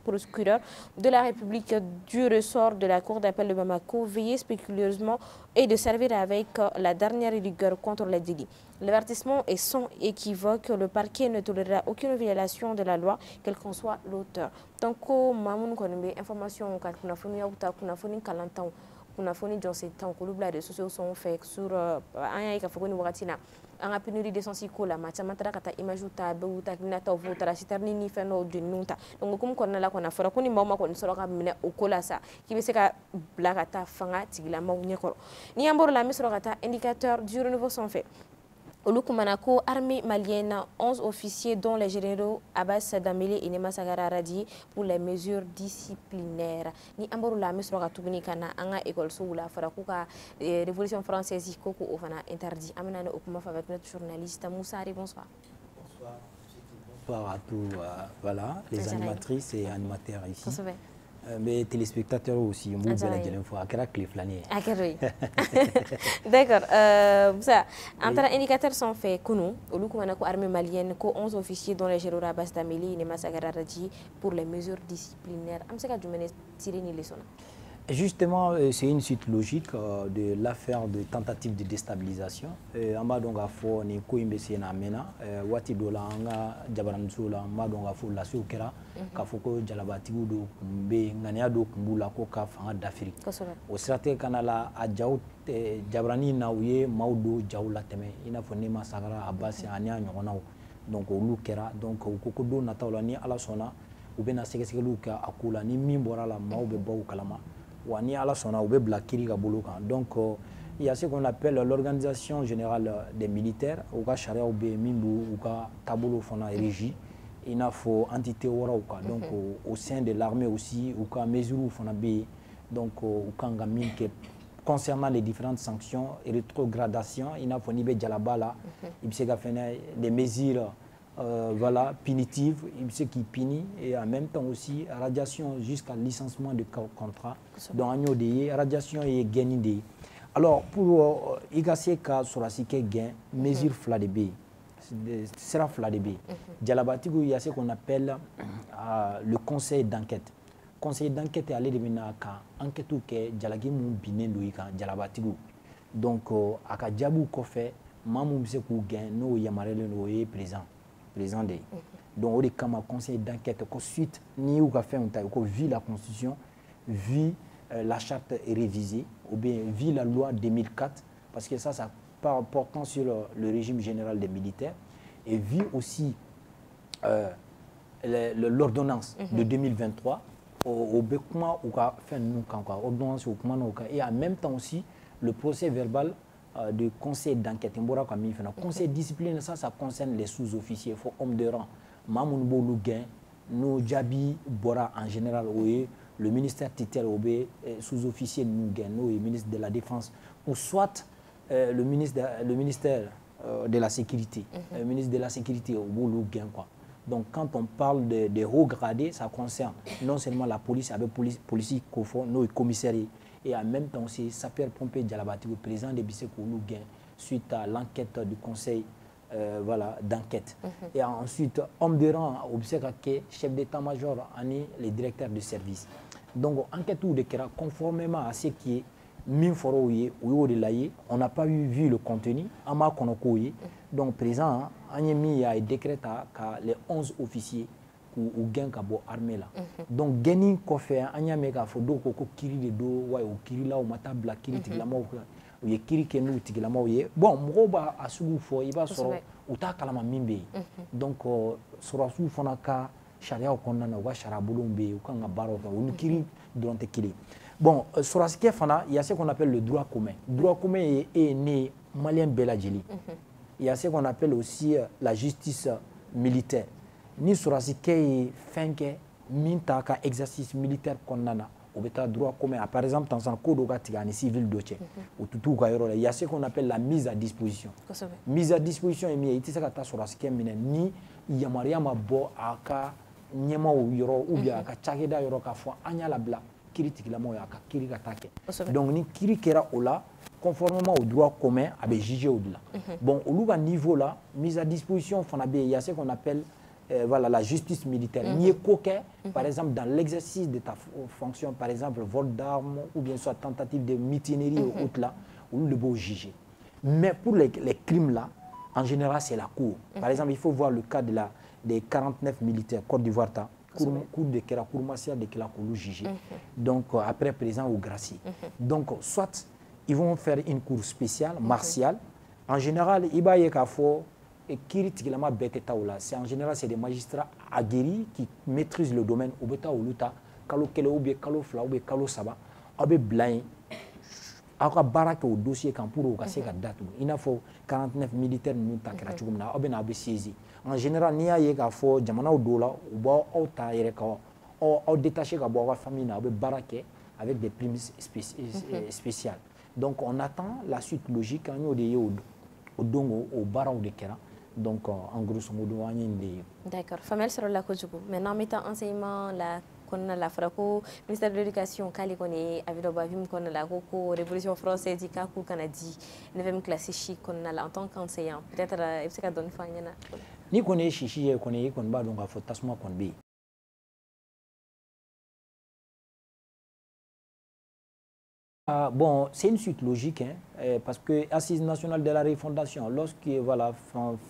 procureurs de la République du ressort de la cour d'appel de Bamako veiller spéculeusement et de servir avec la dernière rigueur contre les délits. L'avertissement est sans équivoque. Le parquet ne tolérera aucune violation de la loi, quel qu'en soit l'auteur. Donc, mamun konbe information kat kuna foni yauta kuna foni kalantan kuna foni jonse tan ko lubla de sociaux sont faits sur anya ka foni wakatina anga pénurie d'essence ko la matcha matara kata image ta be uta kinata votara siterni ni feno de nunta donc kum konna la kona fara kuni mama kon soro ka mine okola sa ki be se ka blakata fanga tigila ma nyekoro ni ambor la misro kata indicateur du renouveau sont faits. Olukumanako, armée malienne, 11 officiers dont les généraux Abbas Dameli et Nema Sagara radiés pour les mesures disciplinaires. Ni amboru la misroga tugni kana anga école soula farakuka révolution française koko ofana interdit. Amena okuma avec notre journaliste Moussa Ari, bonsoir. Bonsoir. Bonsoir à tous, voilà, les animatrices et animateurs ici. Mais téléspectateurs aussi, on vous la dernière fois, à Kérakli Flanier. D'accord. Ça, entre les indicateurs sont faits, Kounou, au Lukumanako armée malienne, 11 officiers dont les généraux Abbas Dameli et Nema Sagara radiés pour les mesures disciplinaires. Amseka Djoumene Tireni Lesona. Justement, c'est une suite logique de l'affaire de tentative de déstabilisation. Amadonga fo ni koimbe sena mena wati dola anga jabaransola amadonga fo la sukera ka foko jalabatigu do kumbe ngania do kumbula ko ka fanga d'Afrique. O sirate kanala a jaw jabrani na uye maudo jawla teme ina fo Nema Sagara Abbas ania nyonaw donc olu kera donc ko do na tawla ni ala sona u bena segesegelu ka akula ni min bora la maube baw kalama. Wani ala sona ou bla kiri ka bolo kan. Donc il y a ce qu'on appelle l'organisation générale des militaires ou ka charia ou be mimbu ou ka tabolo fona régie il n'a faut entité wora ou ka donc au sein de l'armée aussi ou ka mesure fona be donc ou ka ngamin que concernant les différentes sanctions et rétrogradation il n'a faut ni be jalabala il se ga faire des mesures voilà, punitive, ce qui punit et en même temps aussi radiation jusqu'à licenciement de contrat. Donc, radiation et gain. Alors, pour Igaseka Sorasike gain, mesure fladébé, sera fladébé. Djalabatigo, il y a ce qu'on appelle le conseil d'enquête. Conseil d'enquête est allé devenir un enquête que Djalagi mou biné loïka Djalabatigo. Donc, à Kadjabou Kofé, Mamou Msekou gain, no Yamarele no présent. Donc, on est comme un conseil d'enquête. Suite, ni ou fait un taille, vu la Constitution, vu la charte révisée, ou bien vu la loi 2004, parce que ça portant sur le régime général des militaires, et vu aussi l'ordonnance de 2023, au Bekuma ou fait nous ordonnance et en même temps aussi le procès verbal de conseil d'enquête. Conseil discipline, ça concerne les sous-officiers, faut hommes de rang. Mamoun Boulouguin, nous Djabi Bora en général, le ministère titel sous-officier Nouguin, nous ministre de la Défense, ou soit le ministère de la Sécurité, le ministre de la Sécurité au Boulouguin quoi. Donc quand on parle de hauts gradés, ça concerne non seulement la police, avec policiers nos commissaires et en même temps aussi sapeur-pompier Djalabati, le président de Bisseko Louguin, suite à l'enquête du conseil voilà, d'enquête. Et ensuite, homme de rang au Bisseke, chef d'état-major, les directeurs de service. Donc, enquête ou de Kera, conformément à ce qui est Minforoye ou Odelaye, on n'a pas vu le contenu, Ama Konokoye. Donc, président, il y a un décret à les 11 officiers ou gain kabo armée là. Donc gagning ko fait anya mega fo do ko kiri de do wa o kiri la o mata bla kiri tigilama o ye kiri kenu tigilama o ye bon mo ba asugu fo iba soro uta kalama mimbe. Donc soro su fona ka sharia o konna na wa shara bulumbe o kan baro o kiri donte kiri. Bon soro ce fana il y a ce qu'on appelle le droit commun. Droit commun est né malien beladjeli. Il y a ce qu'on appelle aussi la justice militaire. Ni surasi ke fenke minta ka exercice militaire konnana au beta droit commun par exemple dans un code tigani civil doche ou tout ka yoro il y a ce qu'on appelle la mise à disposition. Mise à disposition et mi itisa ka ta surasi ke minen ni yamaria ma bo aka nyema o yoro ou bien aka chageda yoro ka fo anya la bla critique la mo aka kiri ka take. Donc ni kiri kera ola conformément au droit commun avec jugé au-delà. Bon au niveau là mise à disposition il y a ce qu'on appelle voilà, la justice militaire. Par exemple, dans l'exercice de ta fonction, par exemple, vol d'armes ou bien soit tentative de mutinerie ou autre là, où le beau juger. Mais pour les crimes là, en général, c'est la cour. Par exemple, il faut voir le cas des 49 militaires Côte d'Ivoire, cour de Kera, cour martiale de Kera Koulou jugé. Donc, après présent au Gracie. Donc, soit ils vont faire une cour spéciale, martiale. En général, il y a et c'est en général c'est des magistrats aguerris qui maîtrisent le domaine au beta ou luta kalo kele ou bien kalo fla ou bien kalo saba abe blind aw ka baara kɛ o dossier kan pour o ka se ka datugu i n'a fɔ 49 militaires ninnu ta kɛra cogo min na aw bɛ na aw bɛ saisir en général n'i y'a ye k'a fɔ jamanaw dɔw la u b'aw ta yɛrɛ ka aw détaché ka bɔ aw ka famille na aw bɛ baara kɛ avec des primes spéciales donc on attend la suite logique an y'o de ye o don o baaraw de kɛra donc en grosso modo an ye nin de ye. D'accord, faamuyali sɔrɔla kojugu maintenant an bɛ taa enseignement la kɔnɔna la fɔra ko ministère de l'éducation k'ale kɔni ye avis dɔ bɔ avis min kɔnɔna la ko révolution française k'a k'u kana di 9e classe si kɔnɔna la en tant qu'enseignant peut-être i bɛ se ka dɔɔni fɔ an ɲɛna. Ni kɔni ye sisi ye kɔni i kɔni b'a dɔn k'a fɔ tasuma kɔni bɛ yen. Bon, c'est une suite logique, hein, parce que l'Assise nationale de la refondation, lorsque voilà,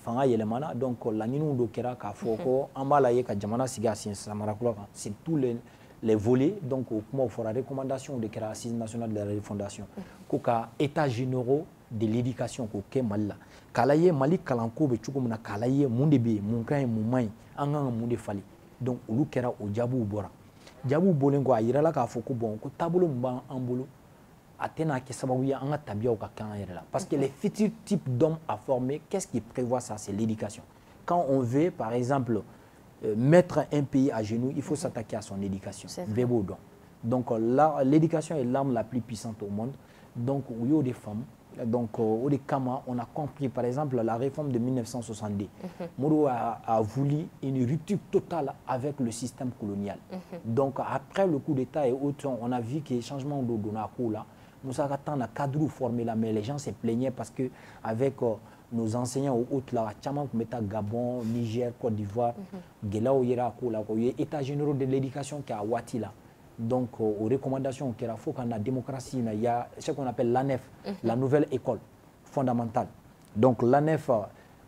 fanga yelemana, donc la ninu do kera ka foko, ambala ye ka jamana siga sin samarakula, c'est tous les volets, donc au moment où la recommandation de la Assise nationale de la refondation, koka état généraux de l'éducation koke malila, kalaye mali kalanko be chukumuna kalaye munde be munkan mumai, anga munde fali, donc olu kera o jabu bora, jabu bolengo ayira la ka foko bon ko tabolo mba ambolo. Parce que les futurs types d'hommes à former, qu'est-ce qui prévoit ça? C'est l'éducation. Quand on veut, par exemple, mettre un pays à genoux, il faut s'attaquer à son éducation. Donc l'éducation est l'arme la plus puissante au monde. Donc, il y a des femmes. Donc, au Kama, on a compris, par exemple, la réforme de 1962. Moro a voulu une rupture totale avec le système colonial. Donc, après le coup d'État et autres, on a vu que les changements de Donako, là, nous avons un cadre formé là, mais les gens se plaignaient parce que avec nos enseignants ou autres là, Gabon, Niger, Côte d'Ivoire, État général de l'éducation qui a Wati là. Donc, aux recommandations qu'il faut qu'on ait la démocratie, il y a ce qu'on appelle l'ANEF, la nouvelle école fondamentale. Donc, l'ANEF,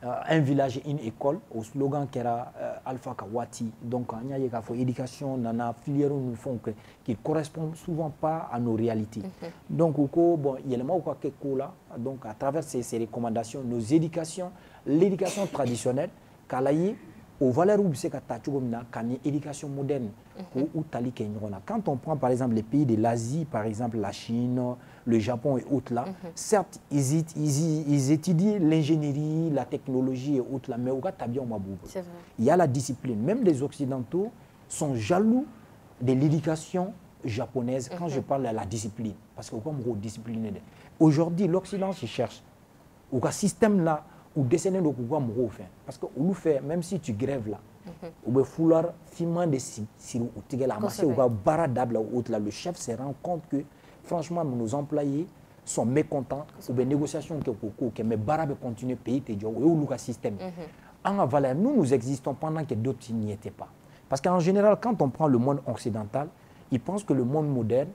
un village, une école, au slogan qui era Alpha Kawati. Donc, il y a une éducation, il y a filière qui ne correspond souvent pas à nos réalités. Donc, bon, il y a là. Donc, à travers ces recommandations, nos éducations, l'éducation traditionnelle, aux valeurs où c'est une éducation moderne. Quand on prend par exemple les pays de l'Asie, par exemple la Chine, le Japon et autres là, certes ils étudient l'ingénierie, la technologie et autres là, mais il y a la discipline. Même les Occidentaux sont jaloux de l'éducation japonaise quand je parle de la discipline. Parce que comme discipliné. Aujourd'hui, l'Occident se cherche. Au système là, ou dessiner le pouvoir parce que on fait même si tu grèves là ou be fouloir finement de si ou tigela marché ou bara d'able ou autre là le chef se rend compte que franchement nos employés sont mécontents ou des négociations que mais bara be continuer payer tes jobs ou le système en valeur nous existons pendant que d'autres n'y étaient pas parce qu'en général quand on prend le monde occidental ils pensent que le monde moderne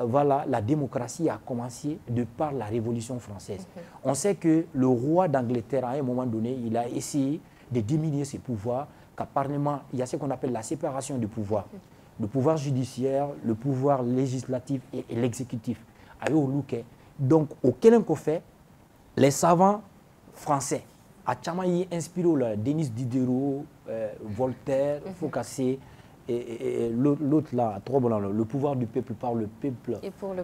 voilà, la démocratie a commencé de par la Révolution française. On sait que le roi d'Angleterre, à un moment donné, il a essayé de diminuer ses pouvoirs, qu'apparemment, il y a ce qu'on appelle la séparation du pouvoir. Le pouvoir judiciaire, le pouvoir législatif et l'exécutif. Donc, au Kenya qu'on fait, les savants français, à Chamaï inspiré Denis Diderot, Voltaire, Foucault, et l'autre là, le pouvoir du peuple par le peuple,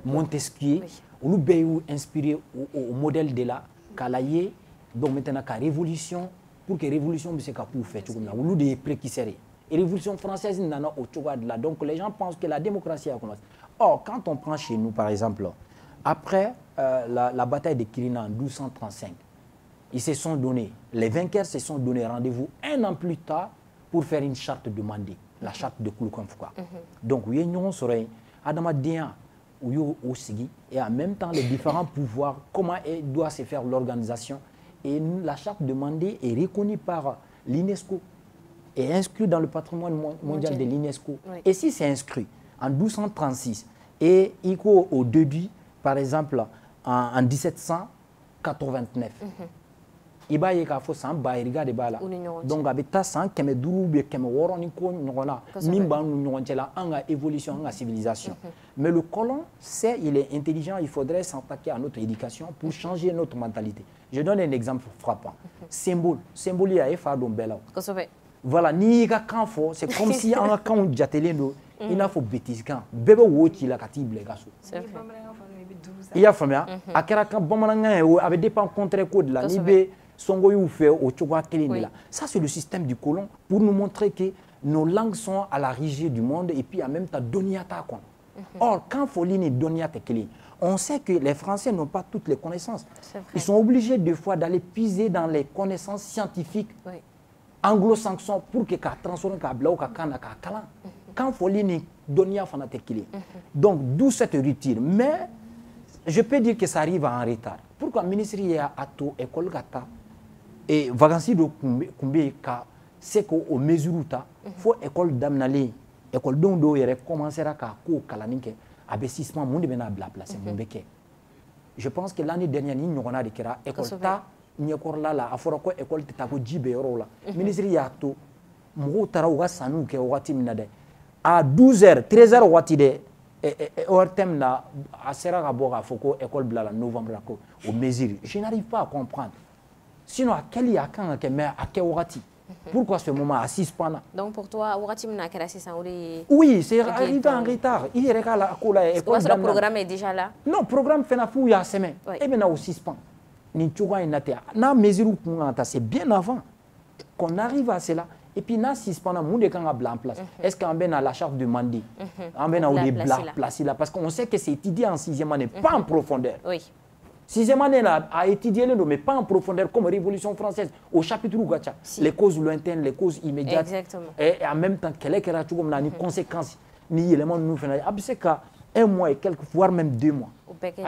Montesquieu, on nous inspiré au modèle de la Kalaye, donc maintenant la révolution, pour que la révolution puisse faire, on nous des préquisseries. Et la révolution française, donc les gens pensent que la démocratie a commencé. Or, quand on prend chez nous, par exemple, après la bataille de Kirina en 1235, ils se sont donnés, les vainqueurs se sont donné rendez-vous un an plus tard pour faire une charte demandée. La charte de Kouloukanfouka. Donc, il y a une soirée, Adamadia, et en même temps les différents pouvoirs, comment doit se faire l'organisation. Et la charte demandée est reconnue par l'UNESCO et inscrite dans le patrimoine mondial de l'UNESCO. Et si c'est inscrit en 1236 et au début, par exemple, en 1789, il y a des gens qui ont donc avec ça, qui évolution, la civilisation. Mais le colon, il est intelligent, il faudrait s'attaquer à notre éducation pour changer notre mentalité. Je donne un exemple frappant. Symbole, il y a voilà, c'est comme si on a il faut bêtise quand bébé il a Il y a famille. À Kerakan, Bamananga, avec des pans contre code là, Nibé, Songo you fait au Tchoua Kelin. Ça, c'est le système du colon pour nous montrer que nos langues sont à la rigie du monde et puis en même temps, Doniata. Or, quand Foline et Doniata Kelin, on sait que les Français n'ont pas toutes les connaissances. Ils sont obligés des fois d'aller puiser dans les connaissances scientifiques anglo-saxons pour que transformer Kabla Kakana Kakalan. Quand Foline Donia Fanatekili. Donc, d'où cette rupture. Mais je peux dire que ça arrive en retard. Pourquoi le ministre y a ato école gata et vacances de Kumbe ka c'est qu'au mesuruta faut école d'amnali école dondo y recommencera ka ko kalaninke abessissement monde bena bla place mbeke. Je pense que l'année dernière ni ñogona de kera école ta ñekor la aforo ko école ta ko jibe yoro la ministre y a to mo tara uga sanu ke wati minade à 12h 13h wati de au thème là à sera rabora foko école blala novembre au mesure je n'arrive pas à comprendre sinon à quel y a quand que mais à quel wati pourquoi ce moment à 6 pendant donc pour toi wati mna kera 6 ans oui c'est arrivé en retard il est la école le programme est déjà là non programme fait na fou ya semaine et bien au 6 pendant ni tchoga inate na mesure c'est bien avant qu'on arrive à cela. Et puis, na si pendant le monde en place, est-ce qu'on a la charte de Mandi, on a des blagues placées là, parce qu'on sait que c'est étudié en 6e année, pas en profondeur. Oui. 6e année là, a étudié le mais pas en profondeur, comme Révolution française, au chapitre Ougacha, les causes lointaines, les causes immédiates. Exactement. Et en même temps, quelle est la conséquence, ni élément nous fait. C'est qu'un mois et quelques, voire même 2 mois.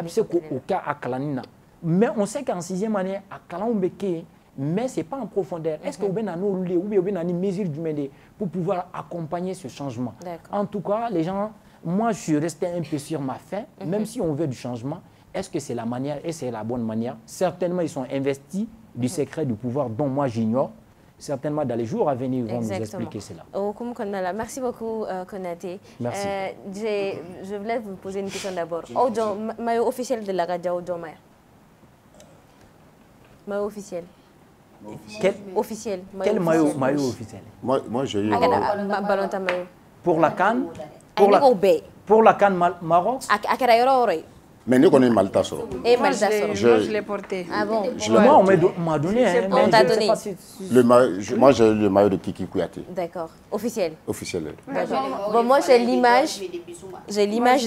C'est qu'au cas à Kalanina. Mais on sait qu'en 6e année, à Kalambeke, mais ce n'est pas en profondeur. Est-ce que vous avez une mesure du MEDE pour pouvoir accompagner ce changement? En tout cas, les gens, moi je suis resté un peu sur ma faim, même si on veut du changement, est-ce que c'est la manière et c'est la bonne manière? Certainement, ils sont investis du secret du pouvoir dont moi j'ignore. Certainement, dans les jours à venir, ils vont nous expliquer cela. Merci beaucoup, Konaté. Merci. Je voulais vous poser une question d'abord. Maillot officiel de la radio Maya. Maillot officiel. Officiel. Quel maillot officiel? Moi j'ai eu pour la CAN pour la CAN Maroc. Mais nous connaissons Malta solo. Moi je l'ai porté. Ah bon? Moi on m'a donné. On t'a donné. Moi j'ai eu le maillot de Kiki Kouyaté. D'accord. Officiel. Officiel. Bon, moi j'ai l'image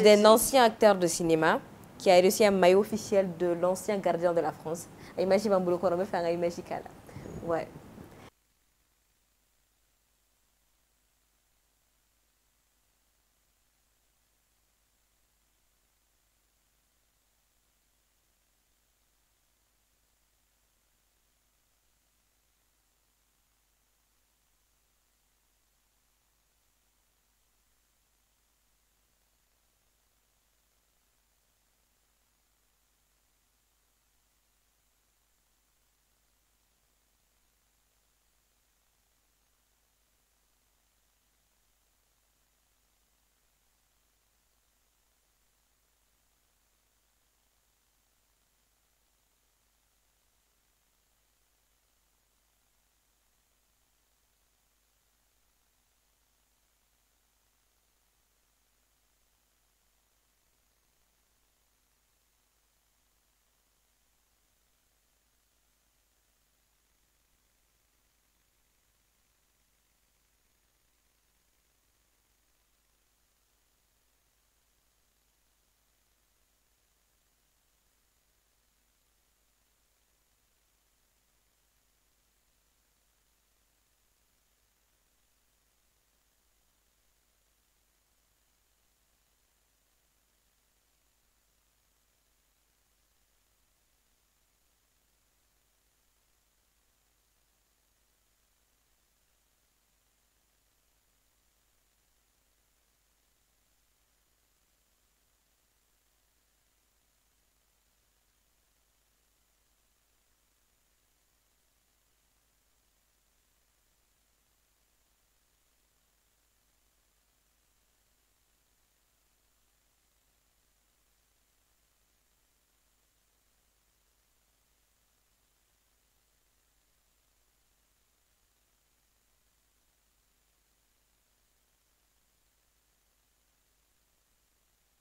d'un ancien acteur de cinéma qui a reçu un maillot officiel de l'ancien gardien de la France. Imagine un boulot qu'on va faire un image là. Ouais.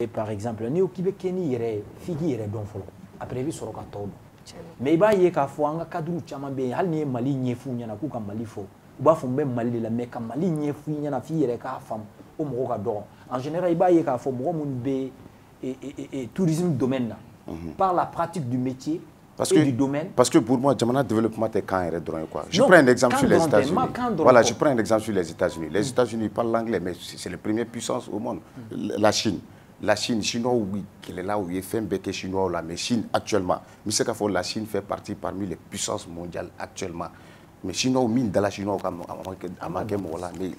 Et par exemple, ni okibe keni yere figi yere don folo. Après vi soro ka todo. Mais ba ye ka fo anga kadru chama be hal ni mali nyefu nyana ku ka mali fo. Ba fo be mali la me ka mali nyefu nyana fi yere ka fam o mo ka do. En général ba ye ka fo mo mun be et tourisme domaine là. Par la pratique du métier et du domaine. Parce que pour moi, le développement est quand il est quoi. Je prends un exemple sur les États-Unis. Voilà, je prends un exemple sur les États-Unis. Les États-Unis parlent l'anglais, mais c'est la première puissance au monde. La Chine. La Chine, Chinois, oui, qu'elle est là où il fait un bec chinois là, mais Chine actuellement. Mais c'est qu'à la Chine fait partie parmi les puissances mondiales actuellement. Mais Chinois, mine de la Chinois, mais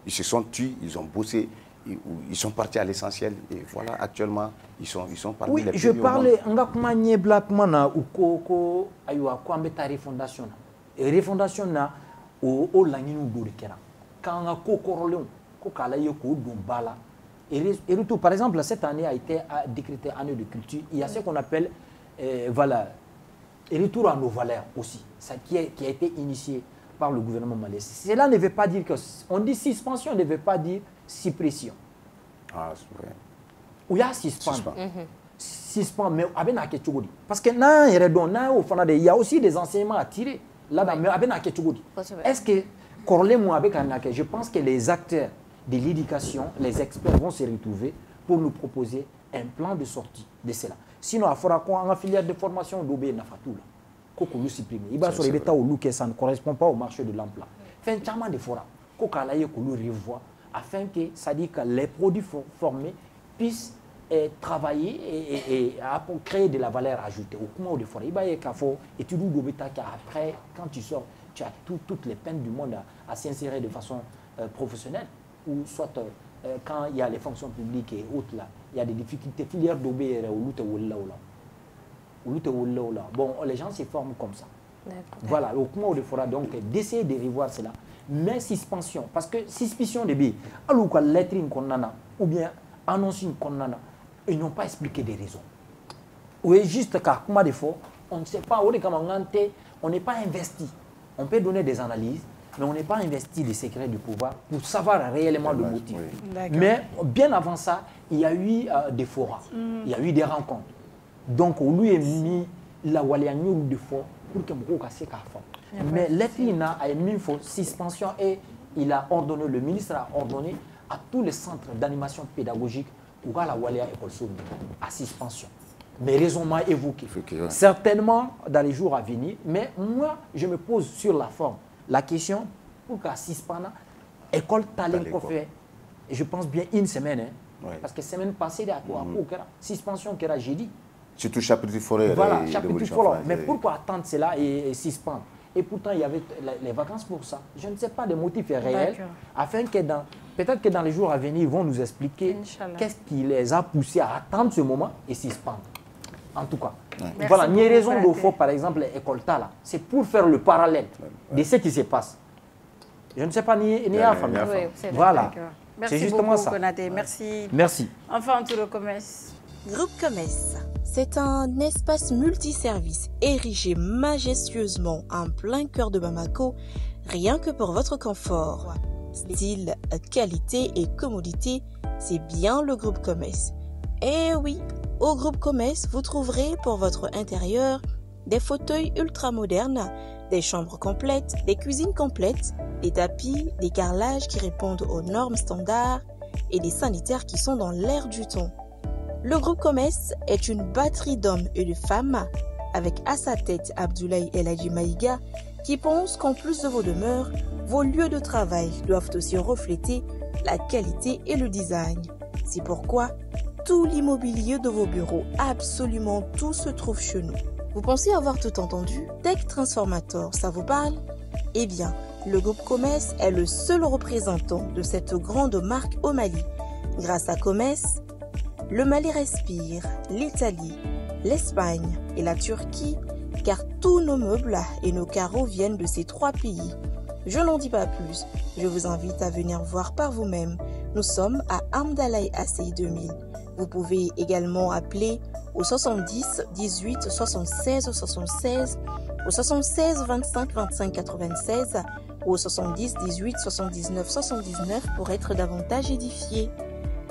ils se sont tués, ils ont bossé. Ils sont partis à l'essentiel et voilà, actuellement, ils sont parmi oui, les je parlais, on a comment ni black mana ou ko aywa ko ambeta refondation et refondation na o langinu do de kera quand on a ko korolon ko kala ye ko do bala et tout par exemple cette année a été décrétée année de culture, il y a ce qu'on appelle voilà et retour à nos valeurs aussi, ça qui a été initié par le gouvernement malais. Cela ne veut pas dire que on dit suspension, ne veut pas dire suppression. Ah, c'est vrai. Ou il y a suspens. Suspens, mais parce que il y a aussi des enseignements à tirer. Est-ce que je pense que les acteurs de l'éducation, les experts vont se retrouver pour nous proposer un plan de sortie de cela. Sinon, il faudra qu'on ait filière de formation d'OB Nafatou. Ça ne correspond pas au marché de l'emploi. Fait un chama de fora, revoit afin que ça dit que les produits formés puissent travailler et créer de la valeur ajoutée. Au moment de fora, il y a faut étudier après quand tu sors, tu as toutes les peines du monde à s'insérer de façon professionnelle ou soit quand il y a les fonctions publiques et autres là, il y a des difficultés filière d'OB bon, les gens se forment comme ça. Voilà, au moment où il faudra donc d'essayer de revoir cela. Mais suspension, parce que suspicion de billes, alors que lettre ou bien annonce qu'on ils n'ont pas expliqué des raisons. Ou juste car, comment des fois, on ne sait pas, on n'est pas investi. On peut donner des analyses, mais on n'est pas investi des secrets du pouvoir pour savoir réellement le motif. Mais bien avant ça, il y a eu des forats, il y a eu des rencontres. Donc, on lui a mis la waliagnou de fois pour que Moko casse sa femme. Mais l'EFINA a mis une suspension et il a ordonné, le ministre a ordonné à tous les centres d'animation pédagogique pour la walia école sourde à suspension. Mais raisons m'a évoqué. Certainement dans les jours à venir, mais moi, je me pose sur la forme la question pour qu'à suspendre école talent fait, je pense bien une semaine, parce que semaine passée, il y a suspension qui era jeudi. Surtout chapitre forêt. Voilà, chapitre forêt. Mais pourquoi attendre cela et suspendre? Et pourtant, il y avait les vacances pour ça. Je ne sais pas des motifs réels, afin que peut-être que dans les jours à venir, ils vont nous expliquer qu'est-ce qui les a poussés à attendre ce moment et suspendre. En tout cas. Voilà, il y a raison de faux, par exemple, l'école Tala. C'est pour faire le parallèle de ce qui se passe. Je ne sais pas ni à famille. Voilà. C'est justement ça. Merci. Merci. Enfin, tout le commerce. Groupe Commerce, c'est un espace multiservice érigé majestueusement en plein cœur de Bamako, rien que pour votre confort. Style, qualité et commodité, c'est bien le Groupe Commerce. Et oui, au Groupe Commerce, vous trouverez pour votre intérieur des fauteuils ultra modernes, des chambres complètes, des cuisines complètes, des tapis, des carrelages qui répondent aux normes standards et des sanitaires qui sont dans l'air du temps. Le Groupe Commerce est une batterie d'hommes et de femmes avec à sa tête Abdoulaye El Hadji Maïga qui pense qu'en plus de vos demeures, vos lieux de travail doivent aussi refléter la qualité et le design. C'est pourquoi tout l'immobilier de vos bureaux, absolument tout se trouve chez nous. Vous pensez avoir tout entendu? Tech Transformator, ça vous parle? Eh bien, le Groupe Commerce est le seul représentant de cette grande marque au Mali. Grâce à Commerce, le Mali respire, l'Italie, l'Espagne et la Turquie, car tous nos meubles et nos carreaux viennent de ces trois pays. Je n'en dis pas plus, je vous invite à venir voir par vous-même. Nous sommes à Amdalaï Assey 2000. Vous pouvez également appeler au 70 18 76 76, au 76 25 25 96 ou au 70 18 79 79 pour être davantage édifié.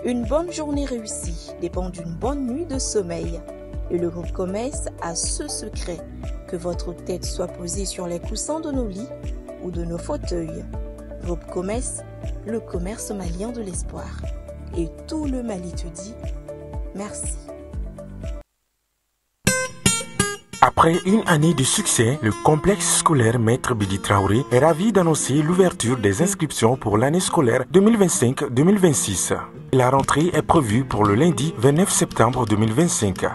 Une bonne journée réussie dépend d'une bonne nuit de sommeil. Et le groupe Commerce a ce secret, que votre tête soit posée sur les coussins de nos lits ou de nos fauteuils. Groupe Commerce, le commerce malien de l'espoir. Et tout le Mali te dit merci. Après une année de succès, le complexe scolaire Maître Bidi Traoré est ravi d'annoncer l'ouverture des inscriptions pour l'année scolaire 2025-2026. La rentrée est prévue pour le lundi 29 septembre 2025.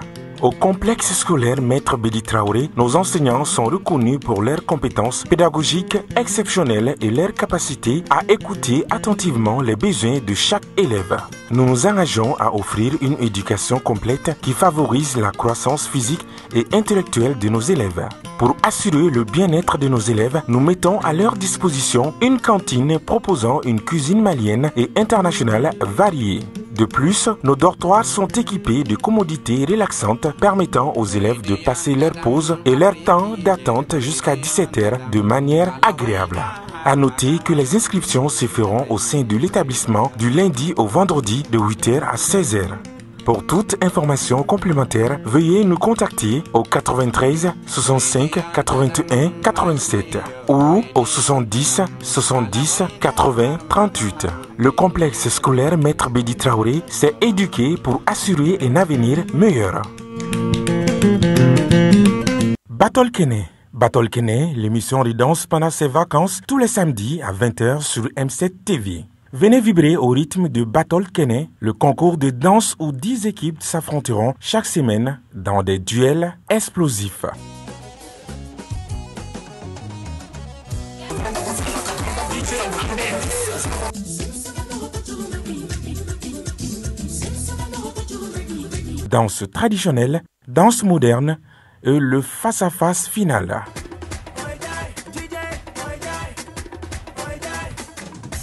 Au complexe scolaire Maître Bidi Traoré, nos enseignants sont reconnus pour leurs compétences pédagogiques exceptionnelles et leur capacité à écouter attentivement les besoins de chaque élève. Nous nous engageons à offrir une éducation complète qui favorise la croissance physique et intellectuelle de nos élèves. Pour assurer le bien-être de nos élèves, nous mettons à leur disposition une cantine proposant une cuisine malienne et internationale variée. De plus, nos dortoirs sont équipés de commodités relaxantes permettant aux élèves de passer leur pause et leur temps d'attente jusqu'à 17h de manière agréable. À noter que les inscriptions se feront au sein de l'établissement du lundi au vendredi de 8h à 16h. Pour toute information complémentaire, veuillez nous contacter au 93 65 81 87 ou au 70 70 80 38. Le complexe scolaire Maître Bidi Traoré s'est éduqué pour assurer un avenir meilleur. Battle Kene. Battle Kene, l'émission de danse pendant ses vacances tous les samedis à 20h sur M7 TV. Venez vibrer au rythme de Battle Kene, le concours de danse où 10 équipes s'affronteront chaque semaine dans des duels explosifs. Danse traditionnelle, danse moderne et le face-à-face final.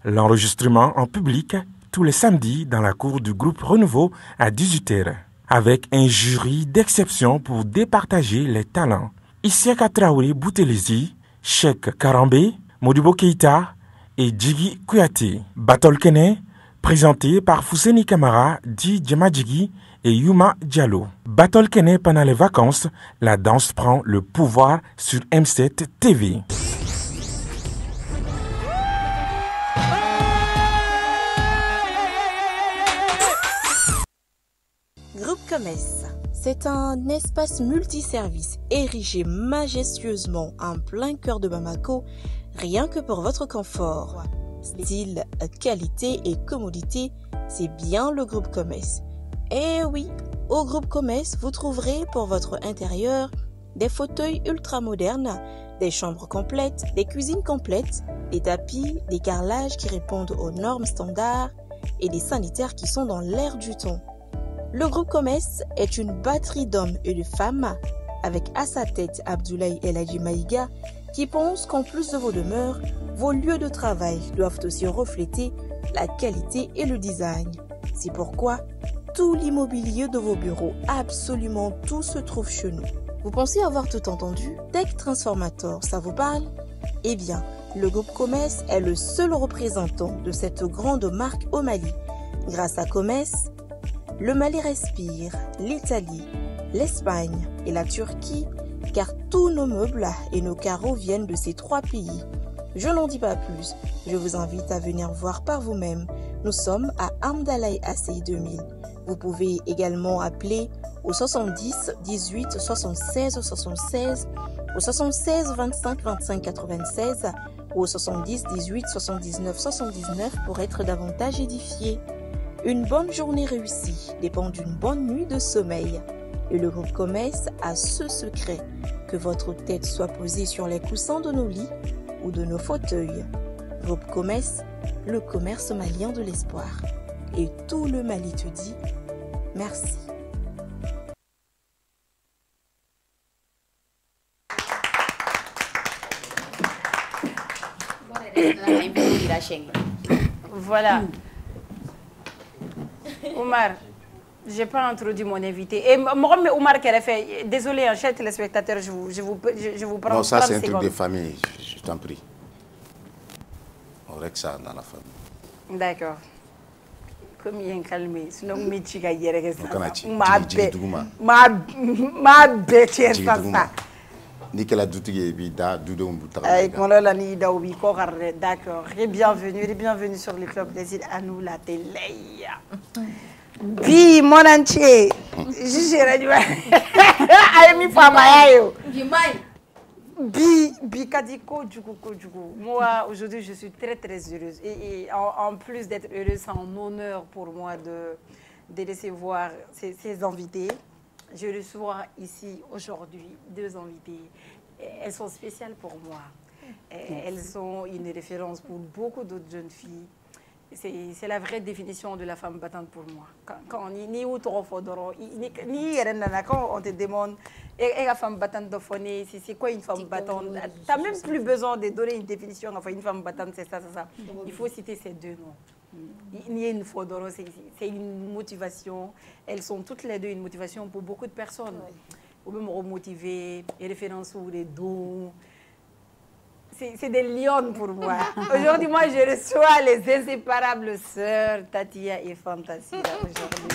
L'enregistrement en public tous les samedis dans la cour du groupe Renouveau à 18h, avec un jury d'exception pour départager les talents. Isiaka Traoré Boutelezi, Cheikh Karambé, Modibo Keita et Djigi Kouyaté. Battle Kene, présenté par Fousseni Kamara, Di Djamadjigi et Yuma Diallo. Battle Kene pendant les vacances, la danse prend le pouvoir sur M7 TV. Groupe Commerce, c'est un espace multiservice érigé majestueusement en plein cœur de Bamako, rien que pour votre confort. Style, qualité et commodité, c'est bien le groupe Commerce. Et oui, au groupe Commerce, vous trouverez pour votre intérieur des fauteuils ultra modernes, des chambres complètes, des cuisines complètes, des tapis, des carrelages qui répondent aux normes standards et des sanitaires qui sont dans l'air du temps. Le groupe Commerce est une batterie d'hommes et de femmes avec à sa tête Abdoulaye El Hadji Maïga qui pense qu'en plus de vos demeures, vos lieux de travail doivent aussi refléter la qualité et le design. C'est pourquoi tout l'immobilier de vos bureaux, absolument tout se trouve chez nous. Vous pensez avoir tout entendu? Tech Transformator, ça vous parle? Eh bien, le groupe Commerce est le seul représentant de cette grande marque au Mali. Grâce à Commerce, le Mali respire, l'Italie, l'Espagne et la Turquie, car tous nos meubles et nos carreaux viennent de ces 3 pays. Je n'en dis pas plus, je vous invite à venir voir par vous-même. Nous sommes à Amdalaï Assey 2000. Vous pouvez également appeler au 70 18 76 76, au 76 25 25 96 ou au 70 18 79 79 pour être davantage édifié. Une bonne journée réussie dépend d'une bonne nuit de sommeil. Et le groupe Commerce a ce secret, que votre tête soit posée sur les coussins de nos lits ou de nos fauteuils. Groupe Commerce, le commerce malien de l'espoir. Et tout le Mali te dit merci. Voilà. Omar, je n'ai pas introduit mon invité. Et Omar Kerefé, désolé, chers téléspectateurs, je vous prends. Non, ça c'est un truc de famille, je t'en prie. On règle ça dans la famille. D'accord. comme il y a un calme, sinon me chiga yere que ça. Ma bête ça. Ni kala dutigi bi da dudo mbutaka. Avec mon la ni da obi ko garre d'accord. Bienvenue sur le club des îles à nous la télé. Bi mon entier. Jigera du. Ay mi fama yayo. Bi kadiko djugo. Moi aujourd'hui je suis très heureuse et en plus d'être heureuse, c'est un honneur pour moi de recevoir ces invités. Je reçois ici aujourd'hui 2 invités. Elles sont spéciales pour moi. Elles sont une référence pour beaucoup d'autres jeunes filles. C'est la vraie définition de la femme battante pour moi. Quand on te demande la femme battante de Foné, c'est quoi une femme battante? Tu n'as même plus besoin de donner une définition. Enfin, une femme battante, c'est ça. Il faut citer ces 2 noms. Ni Fodoro, c'est une motivation. Elles sont toutes les 2 une motivation pour beaucoup de personnes. Ou même remotiver, les références ou les dons. C'est des lions pour moi. Aujourd'hui, moi, je reçois les inséparables sœurs Tatia et Fantasia aujourd'hui.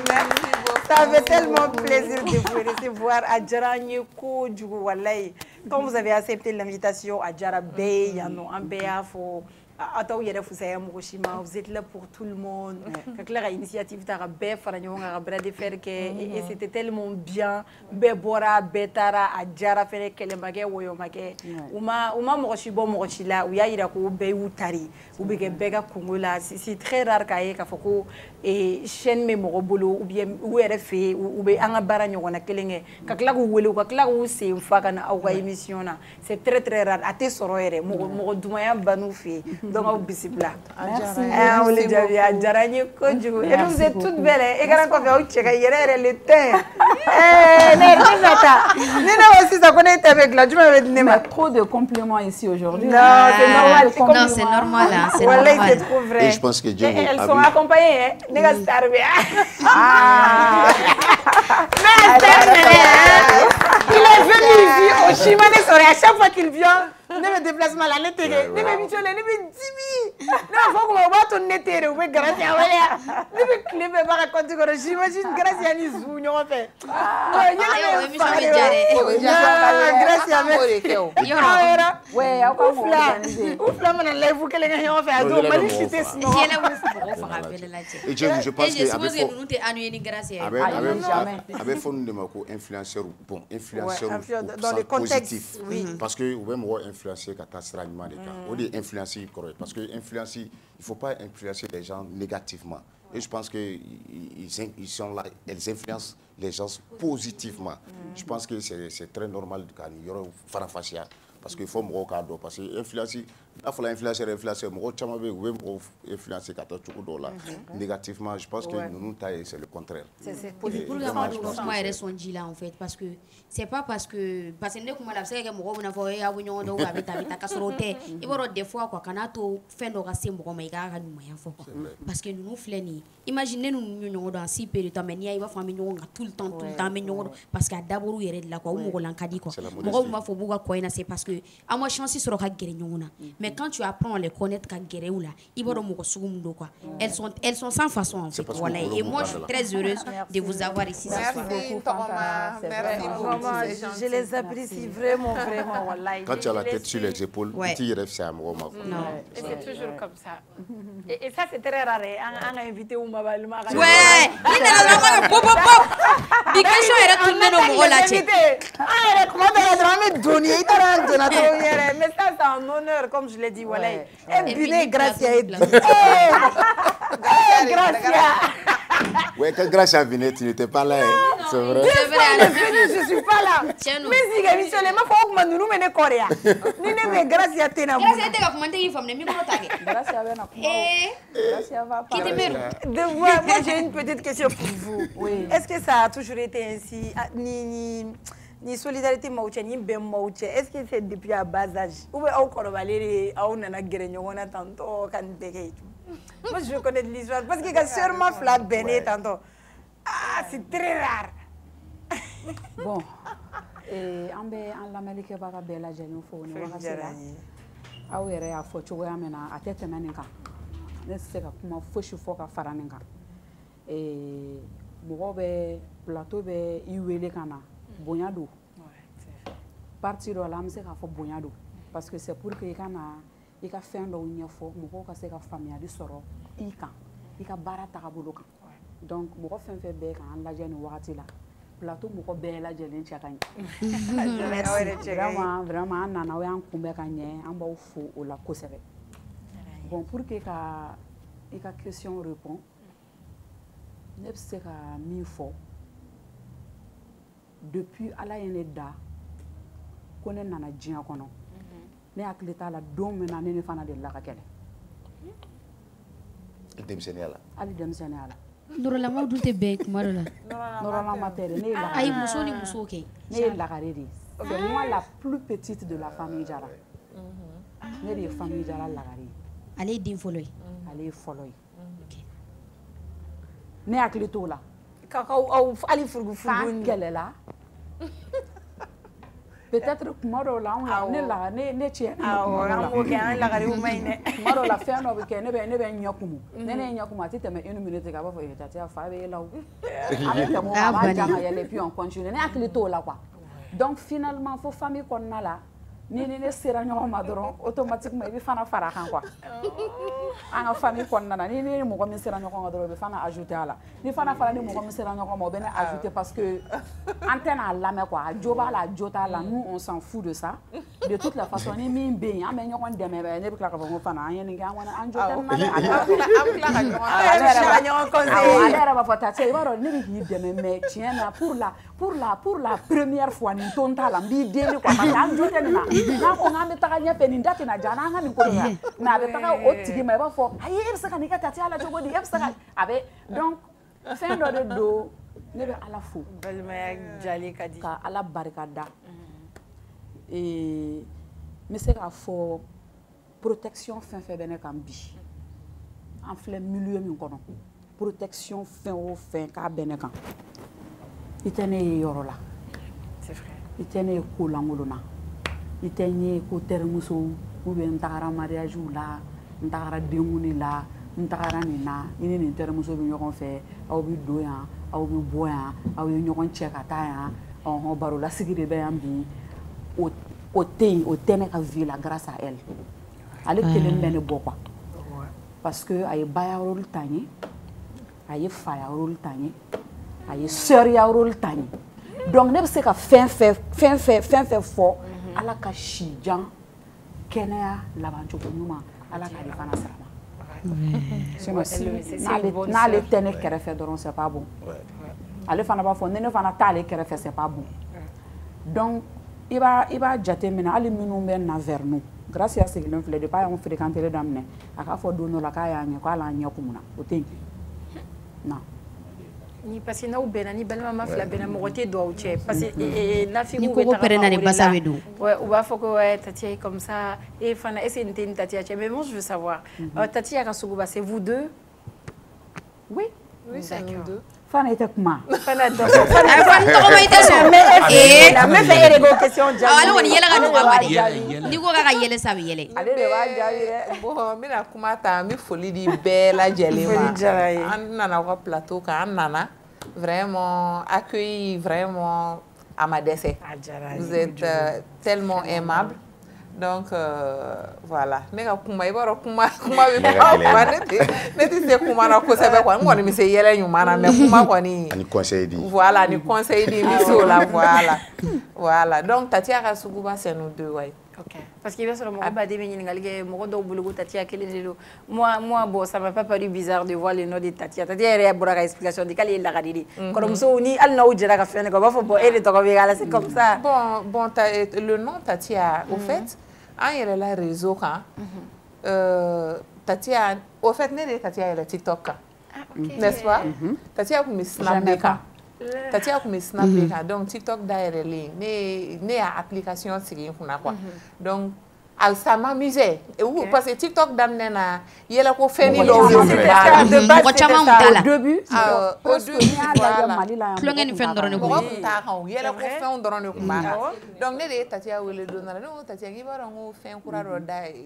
Merci beaucoup. Ça fait tellement plaisir de vous recevoir à Djaranyeko Djougoualay. Quand vous avez accepté l'invitation à Djarabé, vous êtes là pour tout le monde. Quand l'initiative et c'était tellement bien. Bebora, Betara, Adjara, Fere, Kelemage, Woyomake. Uma Moroshibo Moroshila, ou Yairako, Beutari, ou Bega Kongola. C'est très rare qu'à Foko et chaîne Mémorobolo, ou bien ou RFE, ou Anga Baragnon, Kelenge, Kakla ou Welo, Kakla ou c'est une Fagana, ou émission. C'est très rare. À tes soroere, Morodouaya Banoufi. Donc, au bisibla. Merci. Et vous êtes toutes belles. Et quand on fait au tchèque, il y a le teint. Avec la, tu m'avais dit, trop de compliments ici aujourd'hui. Non, c'est normal. Non, c'est normal. C'est normal. C'est trop vrai. Et je pense que Dieu elles sont accompagnées. Il est venu ici au Chimane Soré. À chaque fois qu'il vient, ne me déplace mal à l'été. Ne me bichole, ne me dimi. Ne faut qu'on va ton été. Ou grâce à Waya. Ne me clipper par raconter que j'imagine grâce à Nizou. Nous on fait. Grâce à vous. Ouais, oufla mana lève vous que les gens ont fait à dos. Mali chité sinon. Et je pense que avec fond de Mako influenceur bon influenceur dans les contextes parce que ou même influencer catastrophiquement les cas ou des influencer correct parce que influencer il faut pas influencer les gens négativement et je pense que ils sont là elles influencent les gens positivement. Je pense que c'est très normal de qu'il y aura farafashia parce qu'il faut me cadeau parce que influencer il faut influencer moi chama be ou influencer $14 négativement. Je pense que nous c'est le contraire. C'est positif pour moi ils sont dit là en fait parce que c'est pas parce que ne kuma la c'est que mo na fo ya bunyo do wa bita ka sorote et boro des fois quoi kana to fendo ka sembo ko maiga ka dum ya fo parce que nous fleni imaginez nous nous dans si peu de temps mais ni va famille nous tout le temps mais nous parce que d'abord yere de la quoi mo lan kadi quoi mo ma fo buga ko ina c'est parce que à moi chance sur ka gere nyona mais quand tu apprends à les connaître ka gere ou là iboro mo ko sugum quoi elles sont sans façon en fait voilà et moi je suis très heureuse de vous avoir ici ce soir. Je les apprécie vraiment. Quand tu as la tête sur les épaules, tu rêves ça à moi. C'est toujours comme ça. Et ça, c'est très rare. On a invité Ouma Balma. Ouais! Il est là, pop. Il question est retourné au Moro là. Mais ça, c'est un honneur, comme je l'ai dit. Et Biné, Gracia. Ouais, quand Gracia venait, tu n'étais pas là. C'est vrai. Je suis pas là. Mais si Gabi Solé m'a fait que nous mener Corée. Ni ne Gracia tena. Gracia te va commenter une femme ne micro tag. Gracia va Gracia va pas. Moi j'ai une petite question pour vous. Oui. Est-ce que ça a toujours été ainsi ni solidarité mauche ni ben mauche est-ce que c'est depuis à bas âge ou bien encore valer au nana guerenyo on a tantôt kan bege. Moi je connais de l'histoire parce que sûrement flat bené tantôt. Ah, c'est très rare. Bon, an lamɛnnikɛ baga bɛɛ lajɛlen fo ni wagati la aw yɛrɛ y'a fɔ cogoya min na a tɛ tɛmɛ nin kan ne se ka kuma fosi fɔ ka fara nin kan mɔgɔ bɛ plateau bɛ I wele ka na bonya don partie dɔ la an bɛ se k'a fɔ bonya don parce que c'est pour que I ka na I ka fɛn dɔw ɲɛfɔ mɔgɔw ka se ka faamuyali sɔrɔ I kan I ka baara tagabolo kan donc mɔgɔ fɛn fɛn bɛ k'an lajɛ nin wagati la plateau mɔgɔ bɛɛ lajɛlen cɛ ka ɲi vraiment an nana aw y'an kunbɛn ka ɲɛ an b'aw fo o la kosɛbɛ bon pour que ka I ka question répond ne bɛ se ka min fɔ depuis Ala ye ne da ko ne nana diɲɛ kɔnɔ ne hakili t'a la don min na ne fana delila ka kɛlɛ denmisɛnniya la hali denmisɛnniya la nɔrɔlamaw dun tɛ bɛn kuma dɔ la nɔrɔlama tɛ dɛ ne ye lagare ayi muso ni muso kɛ ne ye lagare de ye c'est moi la plus petite de la famille Jara ne de ye famille Jara lagare ye ale ye den fɔlɔ ye ale ye fɔlɔ ye ne hakili t'o la aw hali furugufurugu k'an kɛlɛla peut-être kuma dɔw la ne tiɲɛ an lagariw ma ɲi dɛ kuma dɔw la fɛn dɔ bɛ kɛ ne bɛ ɲɛ kumu ne ɲɛ kumu a tɛ tɛmɛ 1 minute kan a b'a fɔ Tatiya fa bɛ yɛlɛ o an bɛ tɛmɛ o kan a b'a jan ka yɛlɛ puis on continue ne hakili t'o la quoi donc finalement fo famille kɔnɔna la ni ne sera ɲɔgɔn ma dɔrɔn automatiquement I bɛ fana fara a kan quoi an ka famille kɔnɔna na ni mɔgɔ min sera ɲɔgɔn ma dɔrɔn o bɛ fana ajouter a la ni fana fara ni mɔgɔ min sera ɲɔgɔn ma o bɛ ne ajouter parce que an tɛ n'a lamɛn quoi a jo b'a la a jo t'a la nous on s'en fout de ça de toute la façon ni min bɛ yen an bɛ ɲɔgɔn dɛmɛ ne bɛ tila k'a fɔ ko fana an ye nin kɛ an jo tɛ nin na dɛ ale yɛrɛ b'a fɔ Tatiya I b'a dɔn ne bɛ k'i dɛmɛ mais tiɲɛ na pour la première fois nin ton t'a la n b'i deli quoi parce que an jo tɛ nin na n'a ko k'an bɛ taga ɲɛfɛ nin da tɛna ja n'an ka nin ko in mais a bɛ taga o tigi ma I b'a fɔ ayi e bɛ se ka n'i ka Tatiya la cogo di e bɛ se ka a bɛ donc fɛn dɔ de don ne bɛ Ala fo balimaya jali ka di ka Ala barika da n bɛ se k'a fɔ protection fɛn fɛn bɛ ne kan bi an filɛ milieu min kɔnɔ protection fɛn o fɛn k'a bɛ ne kan I tɛ ne ye yɔrɔ la I tɛ ne ye ko lankolon na I tɛ n ye ko terimuso ou bien n tagara mariage la n tagara denkuni la n tagara nin na I ni nin terimuso bɛ ɲɔgɔn fɛ aw bɛ don yan aw bɛ bɔ yan aw ye ɲɔgɔn cɛ ka taa yan barolasigi de bɛ yan bi o tɛ yen o tɛ ne ka vie la grâce à elle ale kelen bɛ ne bɔ quoi parce que a ye baya rôle ta n ye a ye faya rôle ta n ye a ye sœurya rôle ta n ye donc ne bɛ se ka fɛn fɛn fɔ Ala ka si jan kɛnɛya labancogo ɲuman Ala ka de fana sara ma n'ale tɛ ne kɛrɛfɛ dɔrɔn c'est pas bon ale fana b'a fɔ ne fana t'ale kɛrɛfɛ c'est pas bon donc I b'a jate minɛ hali minnu bɛ na vers nous grâce à sigilen filɛ depuis a y'anw fréquenter daminɛ a k'a fɔ don dɔ la k'a y'a ɲɛ k'ale a ɲɛ kumuna o tɛ yen non ni parce que n'aw bɛnna ni balimama fila bɛnna mɔgɔ tɛ don aw cɛ parce que nafigiw bɛ taga pɛrɛnna ni basa bɛ don u b'a fɔ ko ouais Tatiya est comme ça et fana est-ce que nin tɛ ni Tatiya cɛ mais moi je veux savoir Tatiya ka suguba c'est vous deux oui c'est nous deux fana I tɛ kuma fana tɔgɔma I tɛ sɔn mais fɛ e de ko question jaabi ale kɔni yɛlɛ ka nɔgɔ ma dɛ n'i ko k'a ka yɛlɛ sa a bɛ yɛlɛ ale de b'a jaabi dɛ bon n bɛna kuma ta n bɛ foli di bɛɛ lajɛlen ma an nana aw ka plateau kan an nana vraiment accueilli vraiment à ma dɛsɛ vous êtes tellement aimable donc voilà ne ka kuma I b'a dɔn kuma bɛ bɛn aw ma ne tɛ se kuma na kosɛbɛ quoi n kɔni bɛ se yɛlɛ ɲuman na mais kuma kɔni ani conseil di voilà ni conseil di n bɛ se o la voilà donc Tatiya ka suguba c'est nous deux ouais. Ok. Parce qu'il y a sur le mot badé mais n'ingalgue mot d'au boulot Tatiya quel est le moi bon ça m'a pas paru bizarre de voir le nom de Tatiya elle a une explication de quelle est la radie comme ça ni elle n'a pas de faire comme faut elle est c'est comme ça bon le nom Tatiya au fait il y a le réseau quand Tatiya au fait ne Tatiya elle est TikTok n'est-ce pas Tatiya comme Snap Tatiya kun bɛ snap de kan donc TikTok dayɛlɛlen ne y'a application sigi n kunna quoi donc ça m'amusait parce que TikTok daminɛ na yɛlɛko fɛn ni dɔw de mɔgɔ caman kun t'a la au début voilà tulonkɛ ni fɛn dɔrɔn de kun mɔgɔ kun t'a kan yɛlɛko fɛnw dɔrɔn de kun b'a kan donc ne de ye Tatiya wele don dɔ la ne ko Tatiya k'i b'a dɔn ko fɛn kura dɔ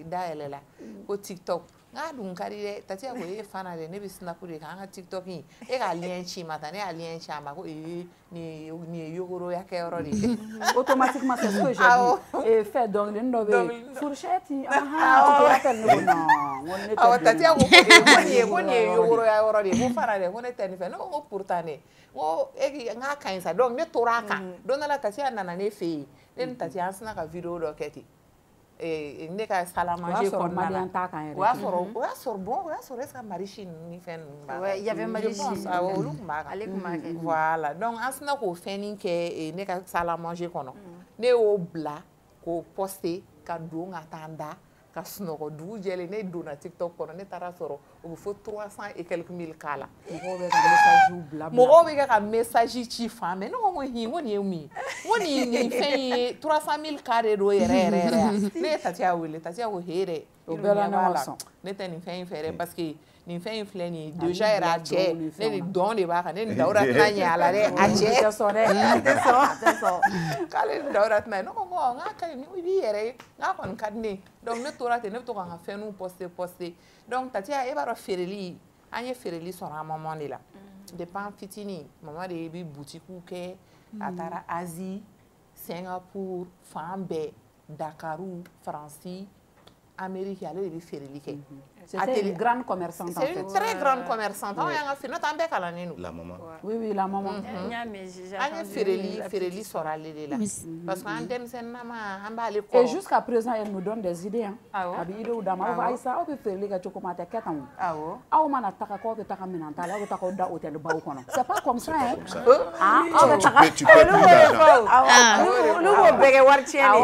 dayɛlɛla ko TikTok nga dun kari de Tatiya ko e fana de ne bi snap de kan ka TikTok in e ka lien chi mata ne a lien chi ama ko ni yogoro ya ke oro de automatiquement c'est ce que j'ai dit et fait donc le ndobe fourchette ok appelle nous non on est Tatiya ko ni yogoro ya oro de ko fana de ko ne tani fe no ko pourtant ne o e nga kan sa donc ne toraka don la Tatiya nana ne fe ne Tatiya sna ka video do keti ne ka sala manger ko na wa soro bon wa soro ska marichine ni fen ba ouais il y avait marichine voilà donc asna ko fenin ke ne ka sala manger kono ne o bla ko poster ka do ngatanda ka snoko du jele ne do na TikTok kono ne tara soro o faut 300 et quelques mille kala mo be ka message ci femme no mo hi woni mi woni ni fe 300 000 kare do yere ne Tatiya wele Tatiya ko here o bela na waso ne tani fe fere parce que ni fe fleni déjà era che ne ni don de ba ka ne daura na nyala re a che so kale daura na no ko nga ka ni wi yere nga kon kadni donc ne tora te ne to ka fe nu poster donc Tatiya e baro fereli anye fereli sora maman de la dépend fitini maman de bi boutique ke atara Asie Singapour Fambe Dakaru France Amérique allez bi fereli ke c'était une grande commerçante c'est une très grande commerçante on yanga fino tambe kala nenu la maman oui la maman anye fereli sora le la parce que andem sen nama ambale ko et jusqu'à présent elle nous donne des idées hein abi idée ou dama va isa o be fereli ka choko mata ketan aw mana taka ko be taka minanta la o taka da hôtel ba kono c'est pas comme ça hein tu peux nous bege wartieni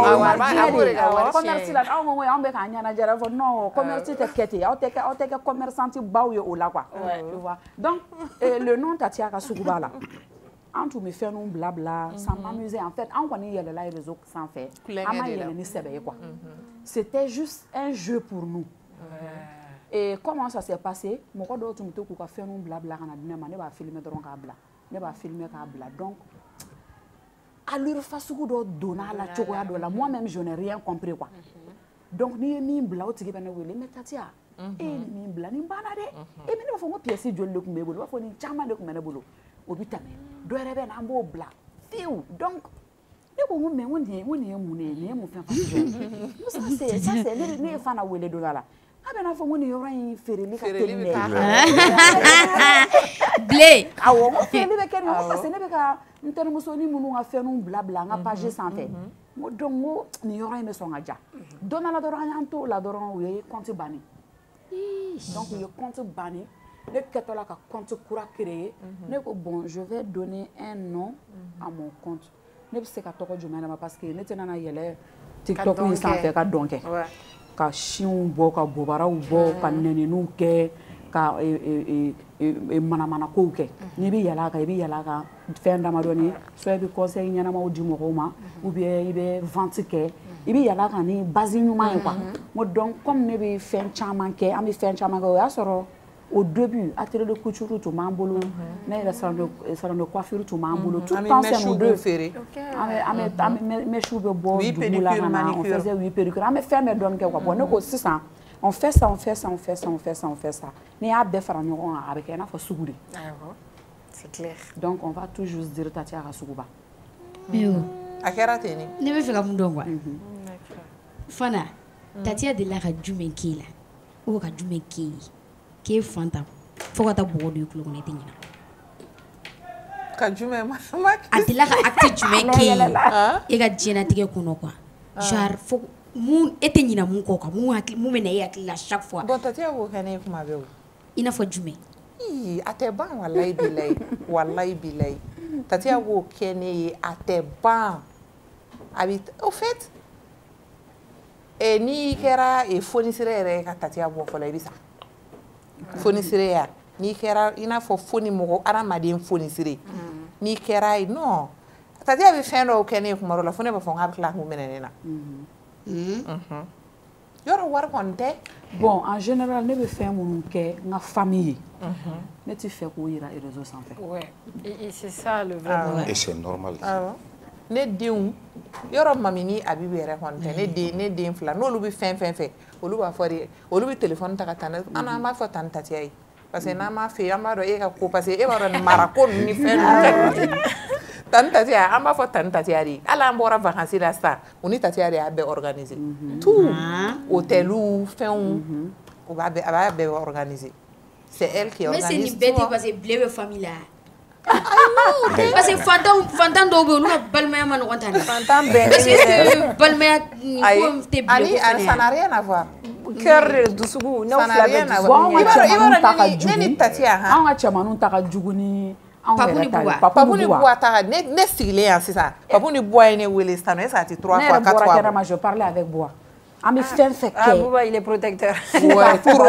commerce la aw mo ambe ka nyana jara fo non commerce te keti o te commerçante baw yo la quoi tu vois donc le nom Tatiya ka suguba la en tout me faire non blabla ça m'amuser en fait en connait yele la réseau sans faire ama yele ni sebe quoi c'était juste un jeu pour nous et comment ça s'est passé mon ko do tum to ku ka faire non blabla kana dina ma ne ba filmer dron ka bla ne ba filmer ka bla donc allure fasugu do dona la chokoya do la moi même je n'ai rien compris quoi donc ni mi bla o tigi bana wele mais Tatiya ni mi bla ni bana de e mi ne fo mo pièce jolli ko me bolo ba fo ni chama de ko me ne bolo obi tame do rebe na mbo bla fiu donc ne ko me woni mu ne mu fa ça c'est ne fa na wele do la abena fo woni yoro yin fereli ka tenne blé awo mo fereli be ken mo parce ne be ka ntene mo so ni munu nga fe no blabla nga page santé mo dongo ni yoro yin me so nga ja dona la doro anto la doro we compte bani donc le compte bani le ketola ka compte kura créer ne ko bon je vais donner un nom à mon compte ne be se ka toko jumana parce que ne tena na yele TikTok ni santé ka donke ka chiun bo ka bobara bo ka nenenu ke ka mana ko ke ni bi yala ka fenda madoni so bi conseil nyana ma odi mo ma ou bien ibe vente ke ibi yala ka ni base nyuma quoi mo donc comme ne bi fen chama ke am bi fen chama ko ya soro au début atelier de couture tout mambolo mais le salon de coiffure tout mambolo tout le temps c'est nous deux mes cheveux beaux on faisait 8 perruques mais faire mes donne quoi bon ne c'est ça on fait ça mais a be fara ñoko avec na fa suguri c'est clair donc on va toujours dire Tatiya ka suguba akera teni ne be fe ka mun don quoi fana Tatiya de la ka jumen kila o ka jumen ki ke fanta fo ka ta bogo du kulo ne tinya ka jumen ma atila ka acte jumen ki e ka jena tige kuno quoi genre fo mun ete nyina mun ko ka mun mena ya kila chaque fois bon Tatiya ko kane kuma be o ina fo jumen ate ban wallahi bilay Tatiya ko kene ate ban habit au fait ni kera fournisseur re ka Tatiya bo fo la bisa fournisseur ya ni kera ina fo foni mo ara madin fournisseur ni kera non Tatiya be fendo kene kuma ro la fone ba fo ngab class mu menena yoro war konte bon en général ne be faire mon ke nga famille ne tu fais ko ira réseau sans fait ouais et c'est ça le vrai et c'est normal ne denw yɔrɔ mamini Abibu yɛrɛ kɔni tɛ ne den fila n'olu bɛ fɛn fɛ olu b'a fɔ de olu bɛ téléphone ta ka taa an b'a fɔ tan Tatiya ye parce que n'an m'a fɛ an b'a dɔn e ka ko parce que e b'a dɔn marako ni fɛn ninnu tan Tatiya an b'a fɔ tan Tatiya de hali an bɔra vacances la sisan u ni Tatiya de y'a bɛɛ organiser tout hôteliw fɛnw a b'a bɛɛ organiser c'est elle qui organise. Mais c'est une bête parce que blé famille là. Parce que fantan dɔw bɛ yen olu ka balimaya ma nɔgɔn tan. Fantan bɛɛ parce que balimaya ko tɛ blé ça n'a rien à voir. Cœur de dusukun n'aw fila bɛ dusu. Bon an ka cɛmaninw ta ka jugu. Ne ni Tatiya an ka cɛmaninw ta ka jugu ni Papu ni Buwa ta ne sigilen yan sisan Papu ni Buwa ye ne wele sisan est-ce que a tɛ 3 fois 4 fois. Ne yɛrɛ bɔra kɛnɛma je parlais avec Buwa. An bɛ fɛn fɛn kɛ. Buwa il est protecteur. Ouais, trop.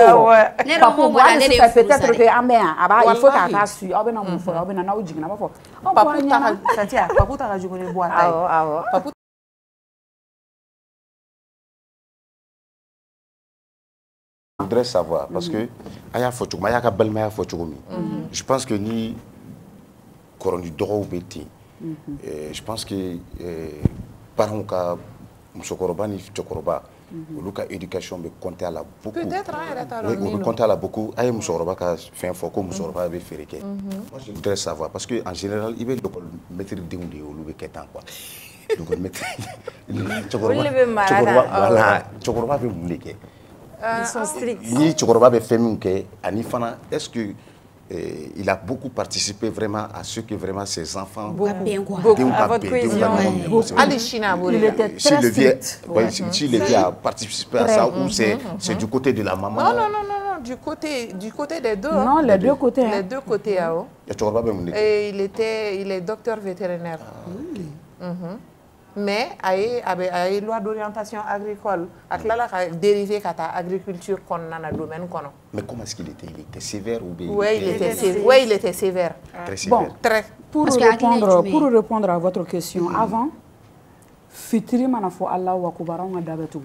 Ne yɛrɛ mɔ la ne de ye furu sa peut-être que an bɛ yan a b'a il faut k'a k'a su aw bɛ na mun fɔ aw bɛ na n'aw jiginna a b'a fɔ. Tatiya Papu ta ka jugu ni Buwa ta ye. Awɔ. Je voudrais savoir, parce que je pense que ni Koroni Doro Beti, je pense que parents ka Musokoroba ni Chokoroba, Luka éducation be compter à la beaucoup. Peut-être on compter à la beaucoup. Aïe Musokoroba ka fait un faux comme Musokoroba avait fait. Moi je voudrais savoir, parce que en général il veut mettre des ou le ketan quoi. Donc on met Chokoroba veut m'oublier. Ils sont stricts. Ni Chokoroba be fait minke ani fana est-ce que il a beaucoup participé vraiment à ce que vraiment ses enfants beaucoup à votre cohésion. Il était très strict. Si le vieux a participé à ça ou c'est du côté de la maman. Non, du côté des deux. Non, les deux côtés. Les deux côtés. Et il est docteur vétérinaire. Mais il y a une loi d'orientation agricole. Il a dérivé de l'agriculture dans le domaine. Mais comment est-ce qu'il était? Il était sévère ou bien? Oui, il était sévère. Très sévère. Bon, très. Pour répondre à votre question, avant, Fitri manafo Allah wa kubara on a dabetu.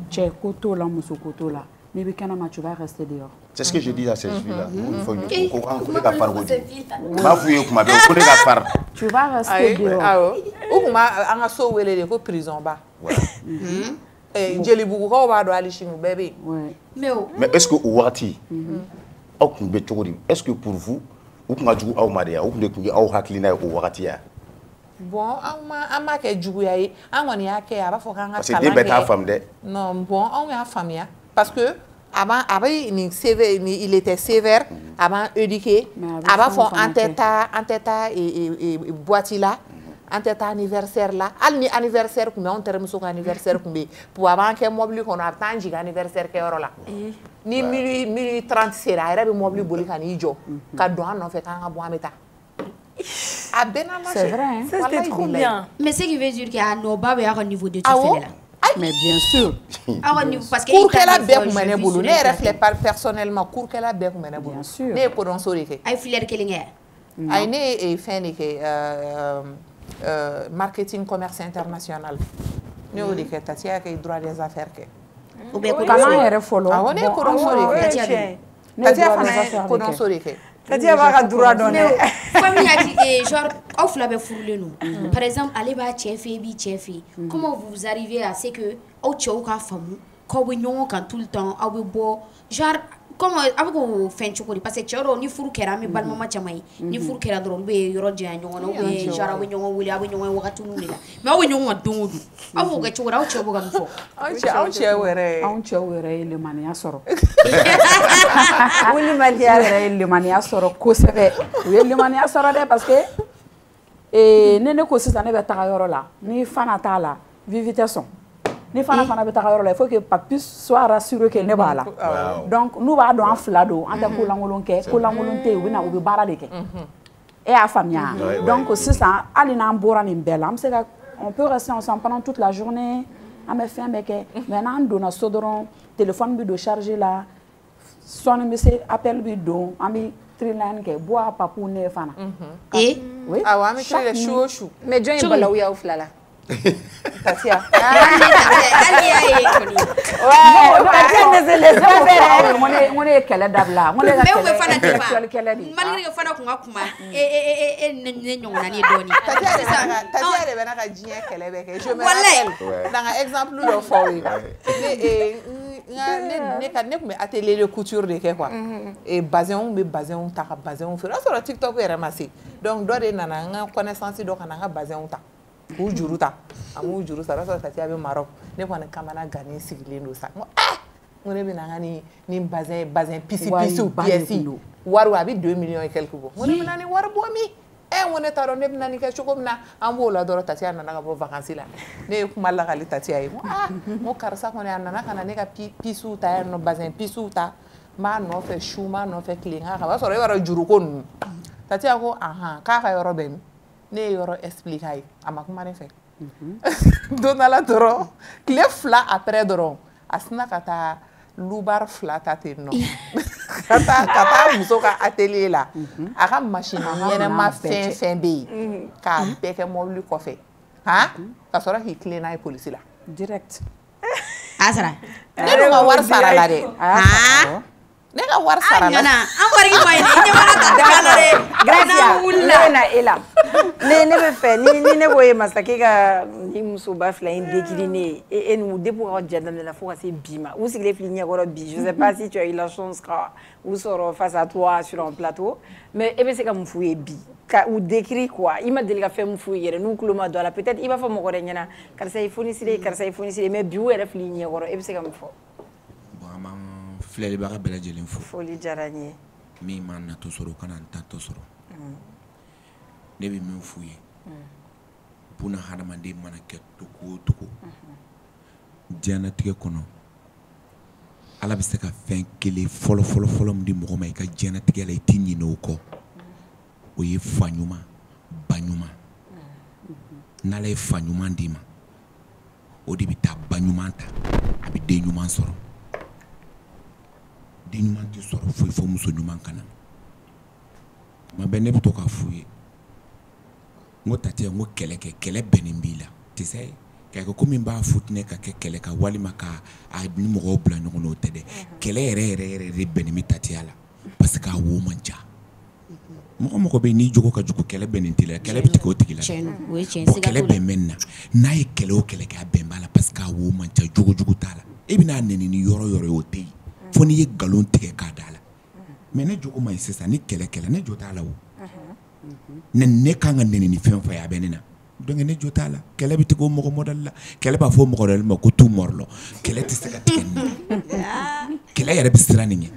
Tché koto la muso koto la. Mais tu vas rester dehors. C'est ce que je dis à ces filles-là. Tu vas rester dehors. Mais est-ce que Ouati, est-ce que pour vous, ou que vous avez marié, ou que vous avez marié, bon, on m'a fait jouer, on a fait parce que des femmes non, bon, on a famille parce que avant il était sévère, avant éduqué, avant font en et boîtier là, en tête anniversaire là, anniversaire comme on terme son anniversaire comme pour avant que mobile qu'on a tant d'anniversaire que là. Ni 1030 c'est là, il y a mobile boli kan ijo, cadeau on fait quand on boit meta. C'est vrai, c'était trop bien. Mais ce qui veut dire qu'il y a nos babes à un niveau de tout là. Mais bien sûr. Parce que cours qu'elle a bien pour mener boulot. Ne reflète pas personnellement cours qu'elle a bien pour mener boulot. Bien sûr. Ne pour en sourire. Ay filer kelinga. Ay ne fait marketing commerce international. Ne o dike Tatiya ke droit des affaires ke. Ou bien comment elle follow. Ah on est pour en sourire. Tatiya fana pour en sourire. Tatiya va ka droit donner. Famille genre off la be fourler nous. Par exemple, allez ba chefi bi chefi. Comment vous arrivez à ce que au tchou ka famu, ko be nyon kan tout le temps, a be bo genre comment avec ko fin chokori parce que choro ni furu kera mi balma ma chamai. Ni furu kera dron be yoro je nyon no be genre be nyon wuli abe nyon wakati nu la. Mais abe nyon dondu. Abu ga chora o chobo ga mfo. On were le mania soro. Wuli mania le mania soro ko sebe. Le mania soro de parce que nene ko sisa ne be ta yoro la. Ni fana ta la. Vivité son. Ni fana be ta yoro la, il faut que papi soit rassuré que ne ba la. Donc nous va dans flado, anta ko langolon ke, ko langolon te wi na obi bara de ke. Et à famille. Donc c'est ça, alina mbora ni bella, on peut rester ensemble pendant toute la journée. On me fait mais maintenant on donne sodoron, téléphone bi de charger là. Son monsieur appelle bi don, ami triline ke bois papou ne fana. Et oui. Ah ouais, mais tu es chou. Mais John balaouya ou flala. Tatia. On est kɛlɛ dabila. On est fana kun ka kuma ne ɲɔgɔnna ni dɔɔni. Tatia de bɛ na ka diɲɛ kɛlɛ bɛ kɛ. Je me rappelle dans un exemple dɔ fɔ ne kun bɛ atelier de couture de kɛ quoi. Et bazin bɛ bazin ta ka bazin feere. O sɔrɔ TikTok yɛrɛ ma se. Donc dɔ de nana n ka connaissance dɔ kana n ka bazin ta. K'u juru ta. A m'u juru sara. O sɔrɔ Tatia bɛ Maroc. Ne kɔni kamana gannen sigilen don sa. N ko ne bɛ na n ka nin bazin pisi pièce wari a bɛ 2 millions et quelques bɔ. N ko ne bɛ na ni wari bɔ min? N ko ne t'a dɔn ne bɛ na nin kɛ cogo min na. An b'o la dɔrɔn Tatia nana ka bɔ vacances la. Ne ye kuma lagali Tatia ye. N ko karisa kɔni a nana ka na ne ka pisiw ta yan nɔ bazin pisiw ta. N b'a nɔfɛ su n b'a nɔfɛ tile n k'a kan. O b'a sɔrɔ e b'a dɔn juruko ninnu. Tatia ko k'a ka yɔrɔ bɛ min? Ne ye yɔrɔ expliqué a ye. A ma kuma ne fɛ. Don dɔ la dɔrɔn tile 2 après dɔrɔn a sina ka taa lubar 2 ta ten nɔ. Ka taa muso ka atelier la. A ka machine ɲɛnɛma fɛn fɛn bɛ yen k'a bɛɛ kɛ mobile kɔfɛ. Ka sɔrɔ k'i tilen n'a ye police la. Direct. A sara. Ne dun ka wari sara la dɛ. Ne ka wari sara la. An wari ma ye ne wara ta dala dɛ. Gracia. Ne na e la. Ne bɛ fɛ ni ne ko ye masakɛ ka ni musoba 2 in décliné ne et nous depuis ka jɛ daminɛ la fo ka se bi ma. U sigilen filɛ ɲɛkɔrɔ bi. Je sais pas si tu as eu la chance ka u sɔrɔ face à toi sur un plateau. Mais e bɛ se ka mun f'u ye bi. Ka u décrit quoi. I ma deli ka fɛn mun f'u ye yɛrɛ n'u tulo ma don a la. Peut-être i b'a fɔ mɔgɔ wɛrɛ ɲɛna karisa ye fonisire karisa ye fonisire mais bi u yɛrɛ filɛ ɲɛkɔrɔ e bɛ se ka mun fɔ. Filɛlibaga bɛɛ lajɛlen fo. Foli diyara n ye. Min ma nato sɔrɔ kana n tato sɔrɔ. Ne bɛ min f'u ye. Buna hadamaden mana kɛ togo o togo. Diɲɛnatigɛ kɔnɔ Ala bɛ se ka fɛn kelen fɔlɔ min di mɔgɔ ma i ka diɲɛnatigɛ la i t'i ɲinɛ o kɔ. O ye fa ɲuman ba ɲuman. N'Ala ye fa ɲuman d'i ma o de bɛ taa ba ɲuman ta a bɛ den ɲuman sɔrɔ. Den ɲuman tɛ sɔrɔ foyi fo muso ɲuman kana. Ma bɛ ne bɛ to k'a f'u ye. N ko Tatia n ko kɛlɛ kɛ kɛlɛ bɛnnen b'i la. Tu sais k'a kɛ komi n b'a futinɛ ka kɛ kɛlɛ kan walima ka ni mɔgɔw bila ɲɔgɔn na o tɛ dɛ. Kɛlɛ yɛrɛ de bɛnnen bɛ Tatia la parce que a wo man ca. Mɔgɔ bɛ yen n'i jogo ka jugu kɛlɛ bɛnnen t'i la kɛlɛ bɛ tigɛ o tigi la. Kɛlɛ bɛn mɛn na n'a ye kɛlɛ o kɛlɛ kɛ a bɛn b'a la parce que a wo man ca jogo t'a la. E bɛna nɛni ni yɔrɔ o tɛ yen. Fo n'i ye nkalon tigɛ k'a da la. Mais ne jogo ma ɲi sisan ni kɛlɛ ne jo t'a la o. Ne kan ka nɛni ni fɛn fɛn a bɛ ne na. Donc ne jo t'a la. Kɛlɛ bɛ tigɛ o mɔgɔ modèle la. Kɛlɛ b'a fɔ o mɔgɔ ma ko tout mort lɔ. Kɛlɛ tɛ se ka tigɛ nin. Kɛlɛ yɛrɛ bɛ siran nin ɲɛ.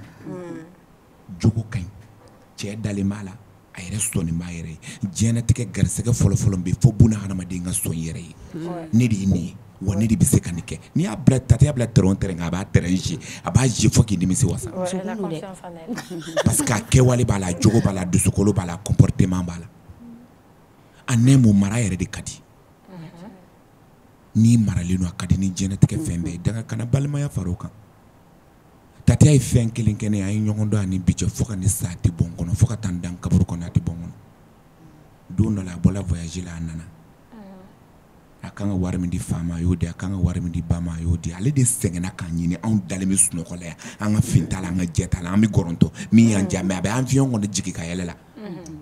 Jogo ka ɲi. Cɛ dalen b'a la. A yɛrɛ sɔnni b'a yɛrɛ ye. Diɲɛnatigɛ garisɛgɛ fɔlɔ bɛ fo buna hadamaden ka sɔn yɛrɛ ye. Ne de ye nin ye. Wa ne de bɛ se ka nin kɛ. N'i y'a bila Tatia bila terrain a b'a terrain jouer a b'a jouer fo k'i nimisi wasa. Parce que a kɛwale b'a la jogo b'a la dusukolo b'a la comportement b'a la. A nɛmu mara yɛrɛ de ka di. N'i maralen don a ka di ni diɲɛnatigɛ fɛn bɛɛ ye danga kana balimaya fara o kan. Tatia ye fɛn kelen kɛ ne a ye ɲɔgɔn dɔn ani bi cɛ fo ka ne sa a tɛ bɔ n kɔnɔ fo ka taa n dan kaburu kɔnɔ a tɛ bɔ n kɔnɔ. Don dɔ la a bɔra voyage la a nana. A kan ka wari min di fa ma a y'o di a kan ka wari min di ba ma a y'o di ale de sɛgɛnna k'an ɲini anw dalen bɛ sunɔgɔ la yan an ka finta la an ka jɛta la an bɛ gɔrɔntɔ min y'an diya mais a bɛ avion kɔnɔ jigin ka yɛlɛ la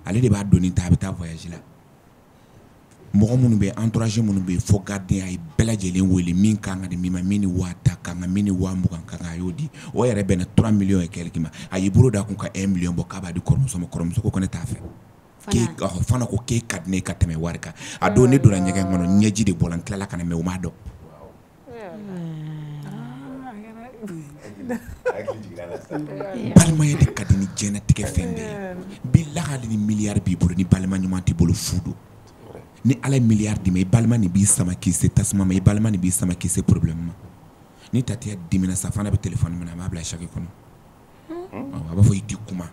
ale de b'a donni ta a bɛ taa voyage la mɔgɔ minnu bɛ entourage minnu bɛ yen fo gardien a ye bɛɛ lajɛlen wele min kan ka di min ma min ni 1000 kan ka min ni 20,000 kan a y'o di o yɛrɛ bɛnna 3 millions et quelques ma a y'i bolo da kun ka 1 million bɔ k'a b'a di kɔrɔmuso ma kɔrɔmuso ko ne t'a fɛ. Fana ko k'e ka di ne ka tɛmɛ wari kan a don ne donna ɲɛgɛn kɔnɔ ɲɛji de bɔra n tilala ka na mais o m'a dɔn. Balimaya de ka di ni diɲɛnatigɛ fɛn bɛɛ ye billahi hali ni miliyari b'i bolo ni balima ɲuman t'i bolo fu don ni Ala ye miliyari d'i ma i balima nin b'i sama k'i se tasuma ma i balima nin b'i sama k'i se problème ma ni Tatia dimina sa fana bɛ téléphone minɛ a b'a bila sac kɔnɔ a b'a fɔ i di kuma.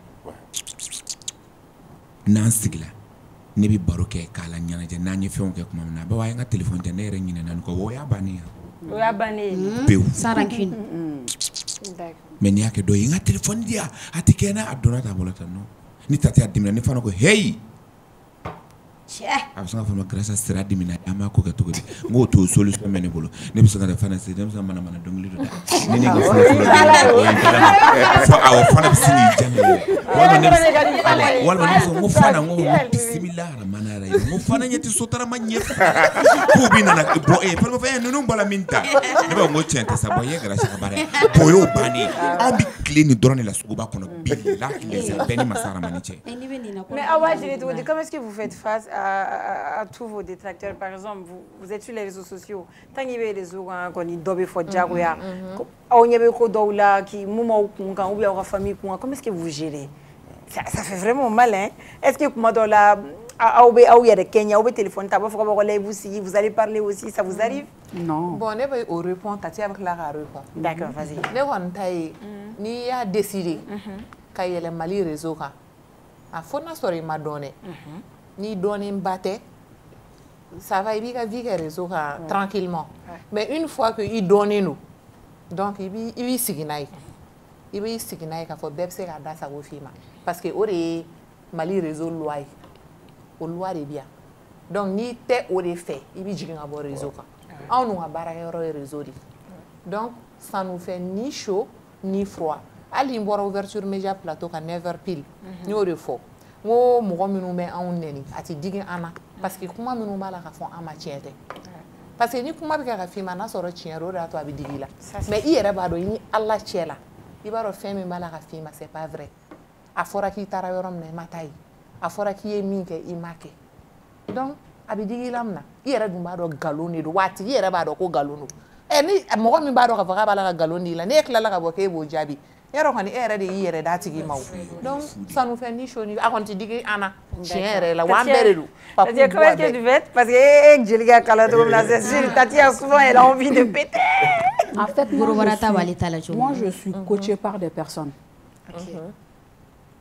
N'an sigila ne bɛ baro kɛ k'a la ɲɛnajɛ n'an ye fɛnw kɛ kuma min na a b'a fɔ a ye n ka téléphone tɛ ne yɛrɛ ɲinɛna nin kɔ o y'a bannen ye. O y'a bannen pewu. Sans rancune. Mais n'i y'a kɛ dɔ ye n ka téléphone di yan a tɛ kɛ n na a donna t'a bolo tan non ni Tatia dimina ne fana ko hey a bɛ se ka fɔ grâce à sira dimina an b'a ko kɛ cogo di n k'o to solution bɛ ne bolo ne bɛ se ka fana se denmisɛn mana mana dɔnkili dɔ da ne ni ka fɔlɔ awɔ fana bɛ se k'i jaabi walima ne bɛ fɔ n ko fana n ko bisimila ramana yɛrɛ ye n ko fana ɲɛ tɛ sotarama ɲɛ k'u bɛ nana bɔ fana fɛn ninnu bɔra min ta ne b'a fɔ n ko tiɲɛ tɛ sa bɔn i ye grâce ka baara ye o y'o bannen an bɛ tile nin dɔrɔn de la suguba kɔnɔ bilahi bɛɛ ni masa ramani cɛ. Mais Awa, comment est-ce que vous faites face à tous vos détracteurs? Par exemple, vous êtes sur les réseaux sociaux. Tant qu'il y a les réseaux, quand il doit faire Jaguya, on y a beaucoup d'oula qui moumou kunga ou bien la famille kunga. Comment est-ce que vous gérez? Ça fait vraiment mal, hein? Est-ce que comment dans la il y a des Kenya, au téléphone, vous allez parler aussi, ça vous arrive? Non. Bon, on va répondre, Tati avec la répond. D'accord, vas-y. Ni a décidé qu'il y a le Mali réseau. A fona sori ma donné ni donné mbaté ça va il vivre réseau tranquillement mais une fois que il donne nous donc il signai ka fo bebse ka da sa go fima parce que ore Mali réseau loi o loi de bien donc ni te ore fait il jiginga bo réseau ka on nous a baraka réseau donc ça nous fait ni chaud ni froid. Ali mbora ouverture média plateau ka never pile ni o de fo mo mo minnu bɛ anw neni ati digi ana parce que kuma minnu b'a la ka fɔ an ma tiɲɛ tɛ parce que ni kuma bɛ kɛ ka f'i ma n'a sɔrɔ tiɲɛ o de y'a to a bɛ digi la mais i yɛrɛ b'a dɔn i ni Ala cɛ la i b'a dɔn fɛn min b'a la ka f'i ma c'est pas vrai a fɔra k'i taara yɔrɔ min na i ma taa yen a fɔra k'i ye min kɛ i ma kɛ donc a bɛ digi la min na i yɛrɛ dun b'a dɔn nkalon de don waati i yɛrɛ b'a dɔn ko nkalon don ni mɔgɔ min b'a dɔn ka fɔ k'a b'a la ka nkalon di la n'e tilala ka bɔ k'e b'o jaabi yɛrɛ kɔni e yɛrɛ de y'i yɛrɛ d'a tigi ma o donc ça nous fait ni chaud ni a kɔni tɛ digi an na tiɲɛ yɛrɛ la wa an bɛɛ de don comment est-ce que tu fais parce que Jelika kala to la c'est sûr Tati a souvent elle a envie de péter en fait moi je suis coachée par des personnes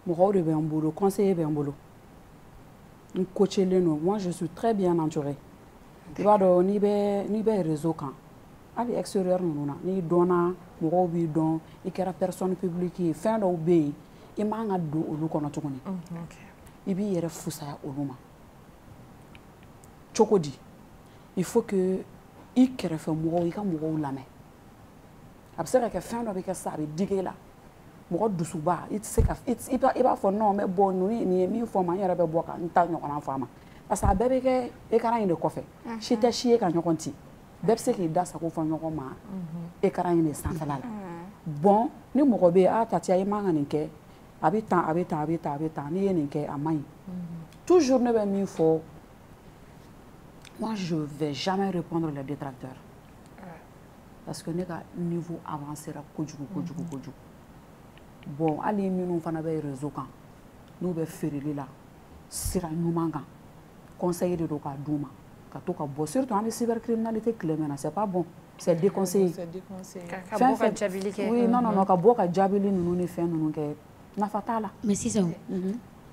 mɔgɔw de bɛ n bolo conseiller bɛ n bolo n coachelen don moi je suis très bien entourée i b'a dɔn n'i bɛ réseau kan hali extérieur ninnu na n'i dɔnna mɔgɔw b'i dɔn i kɛra personne publique ye fɛn dɔw bɛ yen i man ka don olu kɔnɔ tuguni i b'i yɛrɛ fusaya olu ma cogo di il faut que i kɛrɛfɛ mɔgɔw i ka mɔgɔw lamɛn a bɛ se ka kɛ fɛn dɔ bɛ kɛ sa a bɛ digi la mɔgɔ dusuba i tɛ se ka i b'a fɔ non n bɛ bɔ nin ye min fɔ n ma n yɛrɛ bɛ bɔ ka n ta ɲɔgɔnna fɔ a ma parce que a bɛɛ bɛ kɛ écran in de kɔfɛ si tɛ si ye ka ɲɔgɔn ci bɛɛ bɛ se k'i da sago fɔ ɲɔgɔn ma écran in de sanfɛla la bon ni mɔgɔ bɛ yen a Tatiya i man ka nin kɛ a bɛ tan a bɛ tan a bɛ tan a bɛ tan n'i ye nin kɛ a man ɲi toujours ne bɛ min fɔ moi je vais jamais répondre les détracteurs parce que ne ka niveau avancera kojugu kojugu kojugu bon hali minnu fana bɛ réseau kan n'u bɛ feereli la sira ɲuman kan conseil de don k'a d'u ma ka to ka bɔ surtout an bɛ cybercriminalité tile min na c'est pas bon c'est déconseillé ka bɔ ka jabili kɛ oui non non non ka bɔ ka jabili ninnu ni fɛn ninnu kɛ nafa t'a la mais sisan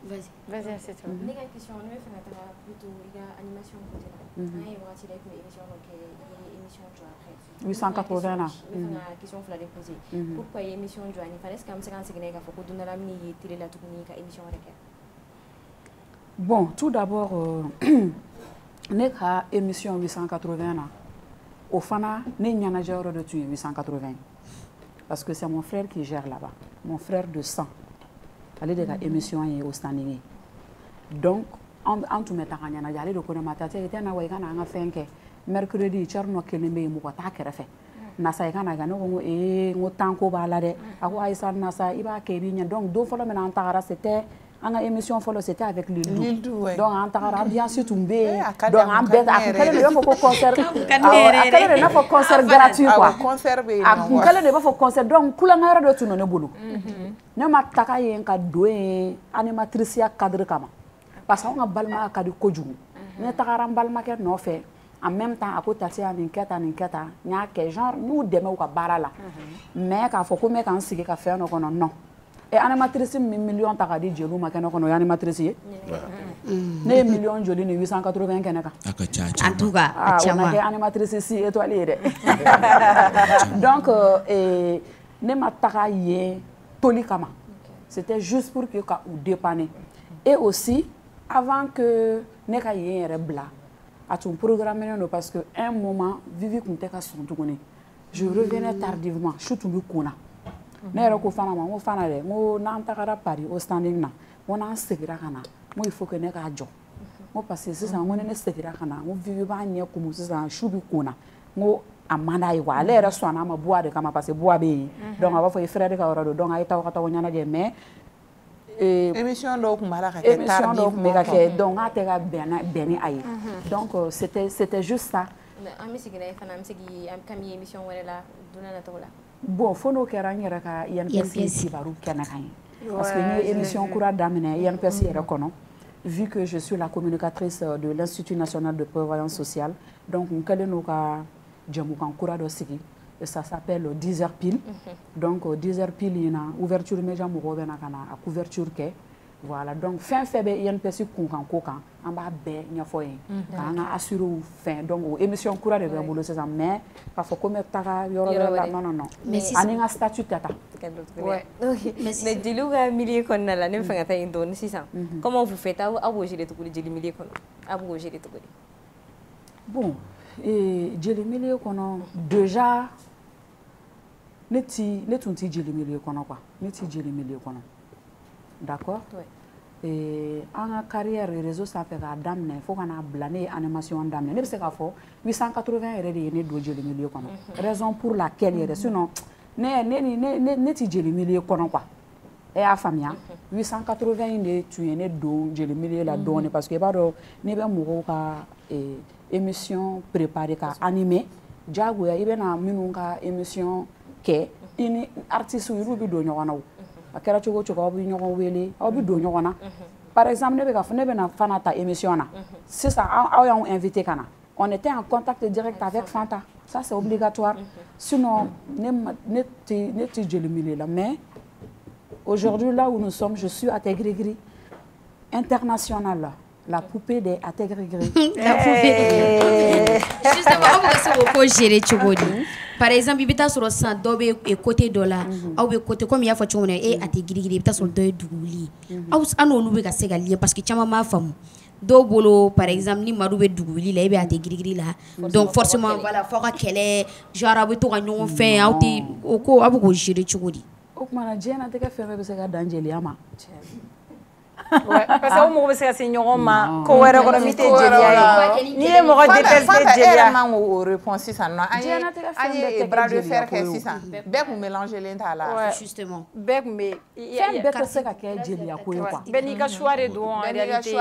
vas-y c'est toi ne ka question ne bɛ fɛ ka taga plutôt i ka animation côté la an ye wagati la i tun bɛ émission dɔ kɛ i ye émission jɔ après 880 na n bɛ fɛ ka question fila de poser pourquoi i ye émission jɔ ani fana est-ce que an bɛ se k'an segin n'a ye k'a fɔ ko don dɔ la min ye télé la tuguni ka émission wɛrɛ kɛ bon tout d'abord ne ka émission 880 na au fana ne ɲɛnajɛ yɔrɔ de tun ye 880 parce que c'est mon frère qui gère là-bas mon frère de sang ale de ka émission ye au standing ye donc an tun bɛ taga ɲɛnajɛ ale de ko ne ma Tatiya i tɛ na wa i ka na an ka fɛn kɛ mercredi Thierno kelen bɛ yen mɔgɔ t'a kɛrɛfɛ nasa i ka na kɛ ne ko n ko n ko temps ko b'a la dɛ a ko ayisa nasa i b'a kɛ i b'i ɲɛ donc don fɔlɔ min na an tagara c'était an ka émission fɔlɔ c'était avec Lilou donc an tagara ambiance tun bɛ yen donc an bɛɛ a kun kɛlen de i b'a fɔ ko concert a kɛlen de i n'a fɔ concert gratuit quoi a kun kɛlen de i b'a fɔ concert donc kulonkɛ yɔrɔ dɔ tun bɛ ne bolo ne ma taga yen ka don yen animatrice ya cadre kama parce que an ka balimaya ka di kojugu ne tagara n balimakɛ nɔfɛ en même temps a ko Tatiya nin kɛ tan n y'a kɛ genre n y'u dɛmɛ u ka baara la mais k'a fɔ ko n bɛ ka n sigi ka fɛn dɔ kɔnɔ non et animatrice min million ta ka di jeliw ma kɛnɛ kɔnɔ o ye animatrice ye ne ye million joli ni 880 kɛnɛ kan a ka ca en tout cas a caman o ma kɛ animatrice 6 étoiles ye dɛ donc ne ma taga yen toli kama c'était juste pour que ka u dépanner et aussi avant que ne ka yen yɛrɛ bila a tun programmé non parce que un moment Vivi kun tɛ ka sɔn tuguni je revenais tardivement su tun bɛ kun na ne yɛrɛ ko fana ma n ko fana dɛ n ko n'an tagara Paris au standing na n ko n'an segira ka na n ko il faut que ne k'a jɔ n ko parce que sisan n ko ni ne segira ka na n ko Vivi b'a ɲɛ kumu sisan su bɛ kun na n ko a man d'a ye wa ale yɛrɛ sɔnna a ma buwa de kama parce que buwa bɛ yen donc a b'a fɔ i frère de ka yɔrɔ don donc a ye taa ka taa o ɲɛnajɛ mais émission dɔw tun b'a la ka kɛ tardivement donc a tɛ ka bɛn ni a ye donc c'était juste ça. an bɛ segin n'a ye fana an bɛ se k'an mi émission wɛrɛ la don n'a nataw la. bon fo n'o kɛra n yɛrɛ ka INPS kibaru kɛnɛ kan ye parce que n ye émission kura daminɛ INPS yɛrɛ kɔnɔ vu que je suis la communicatrice de l'Institut national de prévoyance sociale donc n kɛlen n'o ka jɛmukan kura dɔ sigi et ça s'appelle 10 heures pile donc 10 heures pile in na ouverture média mɔgɔw bɛ na ka na a couverture kɛ voilà donc fɛn fɛn bɛ INPS kunkan ko kan an b'a bɛɛ ɲɛfɔ yen k'an ka assurer u fɛn donc o émission kura de bɛ n bolo sisan mais k'a fɔ ko n bɛ taga yɔrɔ wɛrɛ la non ani n ka statut tɛ taa. mais jeliw ka milieu kɔnɔna la ne bɛ fɛ ka taa yen dɔɔni sisan comment vous faites aw b'o gérer cogo di jeli milieu kɔnɔ aw b'o gérer cogo di. bon jeli milieu kɔnɔ déjà ne tun tɛ jeli milieu kɔnɔ quoi ne tɛ jeli milieu kɔnɔ d'accord an ka carrière réseau sanfɛ k'a daminɛ fo ka n'a bila ne ye animation daminɛ ne bɛ se k'a fɔ 880 yɛrɛ de ye ne don jeli milieu kɔnɔ raison pour laquelle yɛrɛ sinon ne tɛ jeli milieu kɔnɔ quoi e y'a faamuya 880 in de tun ye ne don jeli milieu la dɔɔni parce que i b'a dɔn n'i bɛ mɔgɔw ka émission préparée ka animer diyagoya i bɛna minnu ka émission kɛ i ni artiste olu bɛ don ɲɔgɔn na o a kɛra cogo o cogo aw bɛ ɲɔgɔn wele aw bɛ don ɲɔgɔn na par exemple ne bɛ k'a fɔ ne bɛna Fana ta émission na sisan aw y'anw invité ka na on était en contact direct avec Fanta ça c'est obligatoire sinon ne tɛ jeli milieu la mais aujourd'hui là où nous sommes je suis à Tégrégri international la poupée des Tégrégri. Justement aw bɛ ka se k'o ko gérer cogo di. Par exemple, i bɛ taa sɔrɔ sisan dɔw bɛ côté dɔ la aw bɛ côté comme i y'a fɔ cogo min na a tɛ girigiri i bɛ taa sɔrɔ dɔ ye duguli ye aw n'olu bɛ ka se ka lié parce que caman m'a faamu dɔw bolo par exemple ni Madu bɛ duguli la i bɛ a tɛ girigiri la donc forcément voilà fɔ ka kɛlɛ genre aw bɛ to ka ɲɔgɔn fɛn aw tɛ o ko aw bɛ k'o gérer cogo di. o kumana diɲɛlatigɛ fɛn bɛɛ bɛ se ka dan jeliya ma. parce que aw mɔgɔ bɛ se ka se ɲɔgɔn ma ko wɛrɛ kɔnɔ min tɛ jeliya ye n'i ye mɔgɔ détester jeliya. Fanta man k'o réponse sisan nɔ an ye bras de fer kɛ sisan bɛɛ kun mélangelen t'a la. justement bɛɛ kun bɛ fɛn bɛɛ tɛ se ka kɛ jeliya ko ye quoi. bɛɛ n'i ka choix de don en réalité.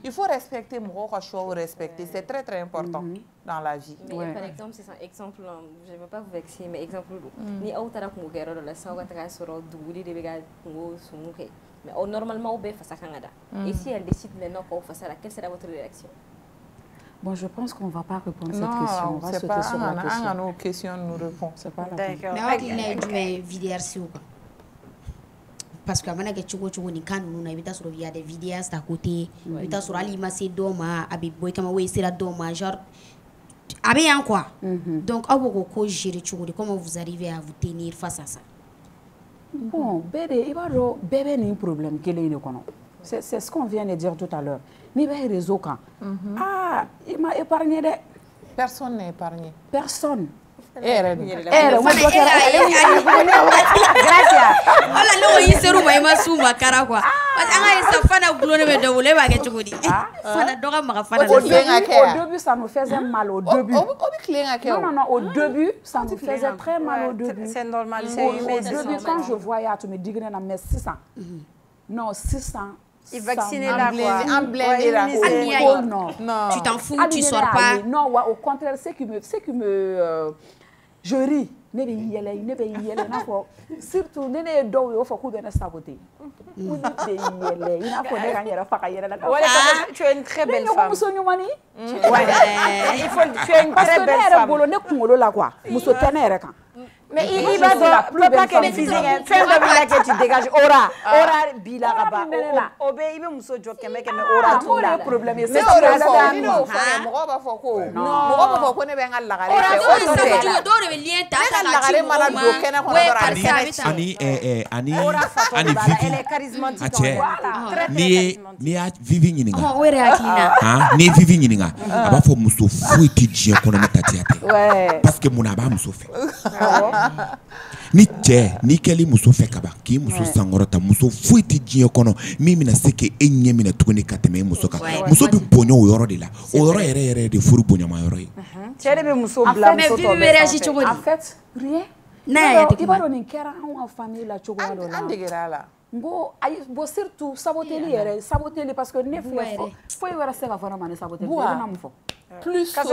Il faut respecter mɔgɔw ka choix respecter c'est très très important dans la vie. mais par exemple sisan exemple je ne veux pas vous vexer mais exemple ni aw taara kungo kɛ yɔrɔ dɔ la sisan aw ka taga sɔrɔ duguli de bɛ ka kungo sumu kɛ. Mais normalement, on fasa Canada. Et si elle décide maintenant qu'on fasse ça, quelle sera votre réaction? Bon, je pense qu'on ne va pas répondre à cette question. On va sauter sur la question. Non, nos questions nous répondent. C'est pas la peine. Mais on a une vidéo parce que avant que tu ni kan nuna i bɛ taa sɔrɔ il y a des vidéastes à côté i bɛ taa sɔrɔ hali i ma se dɔw ma a bɛ bɔ i kama i sera dɔw ma genre a bɛ yan quoi. Donc aw b'o ko gérer cogo di comment vous arrivez à vous tenir face à ça? Bon, bébé, il va y bébé ni problème qu'il est c'est ce qu'on vient de dire tout à l'heure. Ni bébé réseau quand ah, il m'a épargné de. Personne n'est épargné. Personne. Gracias. Hola, no hice rumba y más suma cara quoi. Au début, ça nous faisait mal au début. Non, au début, ça nous faisait très mal au début. C'est normal, c'est humain. Au début, quand je voyais, tu me dis que mais 600. Non, 600. Il vaccinait là quoi. Non. Tu t'en fous, tu sors pas. Non, au contraire, c'est que me je ris. Ne bɛ yɛlɛ n'a fɔ surtout ne ye dɔw ye o fɔ k'u bɛ ne saboter. Olu bɛ yɛlɛ i n'a fɔ ne ka n yɛrɛ faga yɛrɛ la. Tu es une très belle femme. Muso ɲuman ni. Il faut tu es une très belle femme. Parce que ne yɛrɛ bolo ne kunkolo la quoi muso tɛ ne yɛrɛ kan. Mais il va pas qu'elle est physique. Fais un que tu dégages. Aura bila kaba. Obe ibe muso jo keme aura tout là. Problème mais c'est ça non mo ba foko mo ba foko ne be ngal lagare. Ora do de lien ta lagare mala do kena ko ani elle est charismatique. ni a vivi nyinga. Oh were akina. Ah ni vivi nyinga. Aba fo muso fu ti jien ko na tatiate. Ouais. Parce que mon aba muso fe. Ni cɛ ni kɛli muso fɛ ka ban k'i muso sankɔrɔta muso foyi tɛ diɲɛ kɔnɔ min bɛna se k'e ɲɛ minɛ tuguni ka tɛmɛ muso kan muso bɛ bonya o yɔrɔ de la o yɔrɔ yɛrɛ de furu bonyama yɔrɔ ye. Cɛ de bɛ muso bila muso tɔ bɛɛ sanfɛ. cogo di? En fait rien. N'a y'a tɛ kuma. I b'a dɔn nin kɛra anw ka famille la cogoya dɔ la. An degera la. Bon surtout saboteli yɛrɛ saboteli parce que ne filɛ foyi wɛrɛ se ka fɔ ne ma ni saboteli tɛ. I bɛna mun fɔ? Plus solide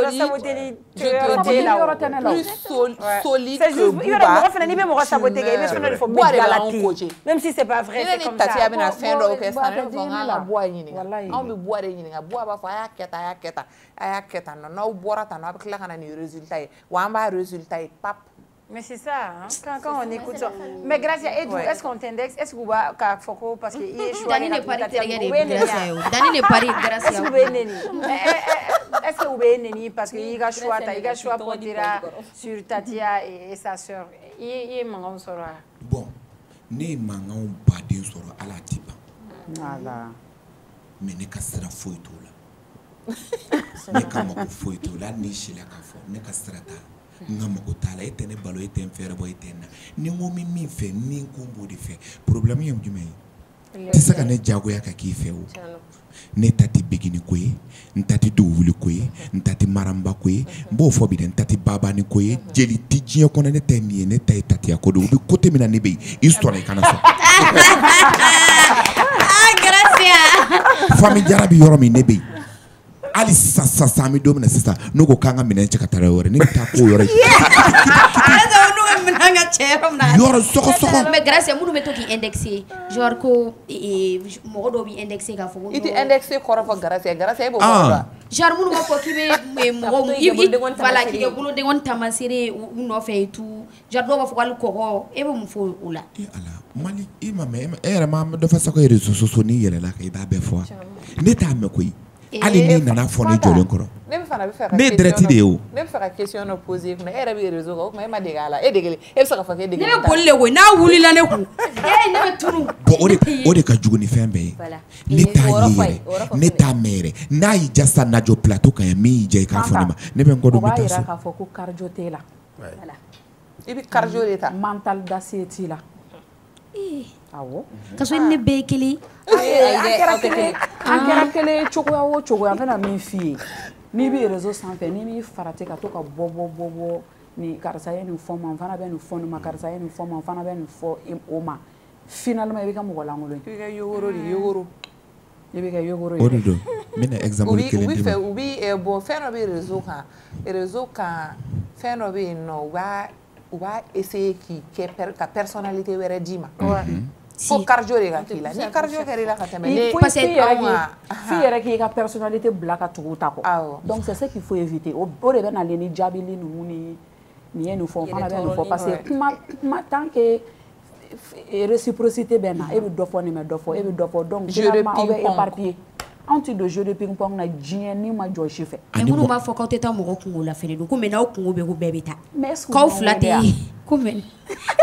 c'est juste il y a mɔgɔ fana n'i bɛ mɔgɔ saboter kɛ i bɛ fɛn dɔ de fɔ bɛ galati même si c'est pas vrai c'est comme ça. Tati a bɛna fɛn dɔw kɛ sisan ne bɛ fɔ k'an ka buwa ɲininka anw bɛ buwa de ɲininka buwa b'a fɔ a y'a kɛ tan a y'a kɛ tan a y'a kɛ tan n'aw bɔra tan aw bɛ tila ka na nin résultat ye wa an b'a résultat ye pap. Mais c'est ça, hein? Quand on écoute ça. Mais Gracia, est-ce qu'on t'indexe? Est-ce que vous va Foko parce que il est choisi? Dani ne pari Dani ne pari Gracia. Est-ce que vous êtes neni? Est-ce que vous êtes neni parce que il a choix portera sur Tatia et sa sœur. Il est mangan sora. Bon, ne mangan baden sora ala tiba. Voilà. Mais ne ka sira foyi to la. Ne ka mako foyi to la ni shila ka fo ne ka sira ta. Nga mako tala etene balo eten fere bo etena ni ngomi mi fe ni nkombo de fe problème yam jumé tisa ka ne jago ya ka ki fe o ne tati begini koye ntati dowuli koye ntati maramba koye mbo fo bi den tati baba ni koye jeli tijie ko ne temi ne tay tati akodo bi côté mina ne be histoire kana so ah gracias famille jarabi yoro mi ne be ali sa mi domina sister no go kanga minen ci katara wore ni ta ko yoro yoro soko mais grâce à nous mettons qui indexé genre ko modo bi indexé ka fo iti indexé ko rafa grâce e bo genre nous ma ko ki be mo voilà ki ke bulu de on tamasere no fe tout genre do ba fo wal ko e be mo fo ula ala mali imame era ma do fa sako réseaux sociaux ni yele la ka ba be fo ne ta me ko ali ni nana fo ne jolon koro ne be fana be faire ne dreti de o ne be faire question no poser ko era bi réseau ko ma de gala e degele e saka fa ke degele ne bolle wo na wuli la ne ku ne be tunu bo o de ka juguni fembe ne ta yire ne ta mere na yi jasta na jo plateau kan mi je ka fo ne ma ne be ngodo mi ta so ka fo ko cardio te la voilà e bi cardio leta mental d'assiette la awo kaso ne be kele akera kele chokoya wo chokoya fana min fi ni bi réseau sanfɛ ni mi farate ka to ka bɔ ni karisa ye nin fɔ ma fana bɛ nin fɔ ma karisa ye nin fɔ ma fana bɛ nin fɔ o ma finalement i bɛ ka mɔgɔ lankolon i bɛ kɛ yogoro de yogoro i bɛ kɛ yogoro ye o de don n bɛna exemple kelen di ma u bi bon fɛn dɔ bɛ réseau kan fɛn dɔ bɛ yen nɔ u b'a essayer k'i kɛ ka personnalité wɛrɛ d'i ma fo cardio de ka k'i la ni cardio kɛra i la ka tɛmɛ ne parce que fi yɛrɛ k'i ka personnalité bila ka tugu ta kɔ donc c'est ce qu'il faut éviter o de bɛ nalen ni jaabili ninnu ni nin ye nin fɔ fana bɛ nin fɔ parce que kuma tant que réciprocité bɛ na e bɛ dɔ fɔ nin bɛ dɔ fɔ e bɛ dɔ fɔ donc généralement aw bɛ éparpiller anw ti don jeu de ping pong na diɲɛ ni ma jɔ si fɛ mais minnu b'a fɔ k'aw tɛ taa mɔgɔ kungo la fɛnɛ don ko mais n'aw kungo bɛ ko bɛɛ bɛ taa k'aw fila tɛ ko mais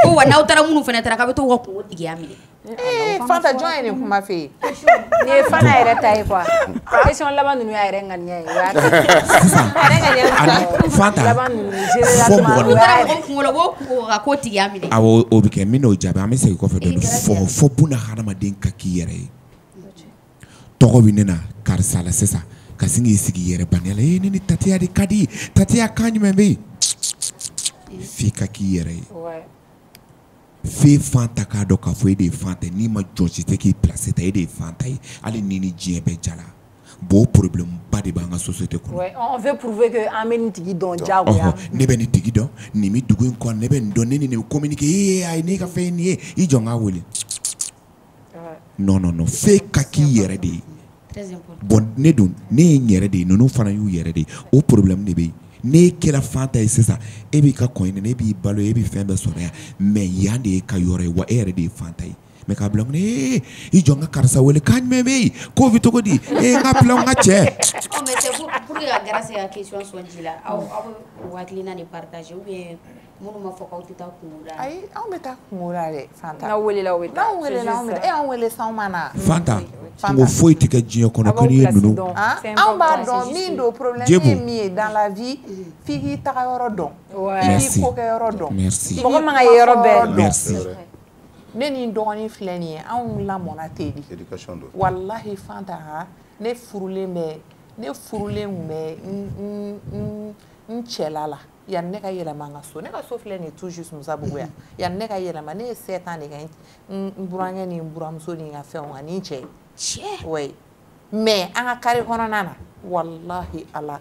ko wa n'aw taara minnu fɛnɛ taara k'a bɛ to ka kungo tigiya minɛ Fanta jɔn ye nin kuma fɛ yen ni ye Fana yɛrɛ ta ye quoi question laban ninnu y'a yɛrɛ ŋaniya ye Fanta laban ninnu généralement n'u taara mɔgɔ kungo la ko ka ko tigiya minɛ awɔ o bɛ kɛ min n'o jaabi an bɛ segin kɔfɛ dɔɔni fɔ buna hadamaden ka k'i yɛrɛ ye tɔgɔ bɛ ne na karisa la sisan ka sin k'i sigi yɛrɛ baniya la ne ni Tatiya de ka di Tatiya kan jumɛn bɛ yen f'i ka k'i yɛrɛ ye f'e Fanta k'a dɔn k'a fɔ e de ye Fanta ye n'i ma jɔsi tɛ k'i place ta e de ye Fanta ye hali ni diɲɛ bɛɛ jala bon problème ba de b'an ka société kɔnɔ on veut prouver que an bɛ nin tigi dɔn jagoya ne bɛ nin tigi dɔn nin bɛ dugu in kɔnɔ ne bɛ nin dɔn ne ni nin bɛ communiquer ayi ne ka fɛn ye nin ye i jɔ n k'a wele non f'e ka k'i yɛrɛ de ye bon ne dun ne ye n yɛrɛ de ye ninnu fana y'u yɛrɛ de ye o problème de bɛ yen ne kɛra fanta ye sisan e b'i ka kɔn ɲini e b'i balo e b'i fɛn bɛɛ sɔrɔ yan mais yan de ye ka yɔrɔ ye wa e yɛrɛ de ye fanta ye mais k'a bila i jɔ n ka karisa wele k'a ɲuman bɛ yen k'o bɛ cogo di n ka bila n ka cɛ. mais c'est pour que ka grâce à question sɔnji la aw bɛ hakilina de partager ou bien minnu ma fɔ k'aw tɛ taa kungo la. ayi anw bɛ taa kungo la dɛ Fanta. n'aw welela aw bɛ taa. n'aw welela anw bɛ taa e y'an wele sanw ma na. Fanta kungo foyi tɛ kɛ diɲɛ kɔnɔ ko n'i ye ninnu. anw b'a dɔn min don problème ye min ye dans la vie f'i k'i taga yɔrɔ dɔn. i k'i ko kɛ yɔrɔ dɔn. merci mɔgɔ man ka ye yɔrɔ bɛɛ dɔn. merci. ne ni n dɔgɔnin filɛ nin ye anw lamɔna ten de. éducation don. walahi Fanta ne furulen tun bɛ n cɛla la yanni ne ka yɛlɛma n ka so ne ka so filɛ nin ye tout juste Musabugu yan yanni ne ka yɛlɛma ne ye 7 ans de kɛ n burankɛ ni n buramuso ni n ka fɛnw ani n cɛ. oui mais an ka carré kɔnɔna na walahi ala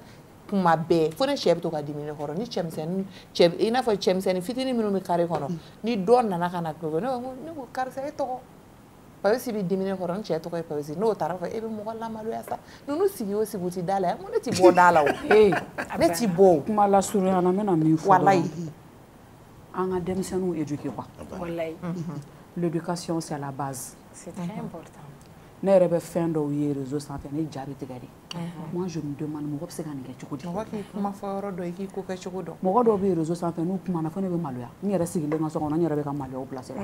kuma bɛɛ fo ne cɛ bɛ to ka dimi ne kɔrɔ ni cɛmisɛnnin i n'a fɔ cɛmisɛnnin fitinin minnu bɛ carré kɔnɔ ni dɔ nana ka na kulobɛ ne ko karisa e tɔgɔ Pawesi bɛ dimi ne kɔrɔ n cɛ tɔgɔ ye Pawesi n'o taara fɔ e bɛ mɔgɔ lamaloya sa ninnu sigi o sigi u ti da la n ko ne ti bɔ da la o ne ti bɔ o. kuma lasurunya na n bɛna min fɔ walayi an ka denmisɛnninw éduquer quoi. Wallahi. L'éducation c'est la base. C'est très important. Ne yɛrɛ bɛ fɛn dɔw ye réseau sanfɛ ne ja bɛ tigɛ de. Moi je me demande mɔgɔ bɛ se ka nin kɛ cogo di. mɔgɔ k'i kuma fɔ yɔrɔ dɔ i k'i ko kɛ cogo dɔn. mɔgɔ dɔw bɛ réseau sanfɛ n'u kumana fo ne bɛ maloya n yɛrɛ sigilen ka so kɔnɔ n yɛrɛ bɛ ka maloya o place la.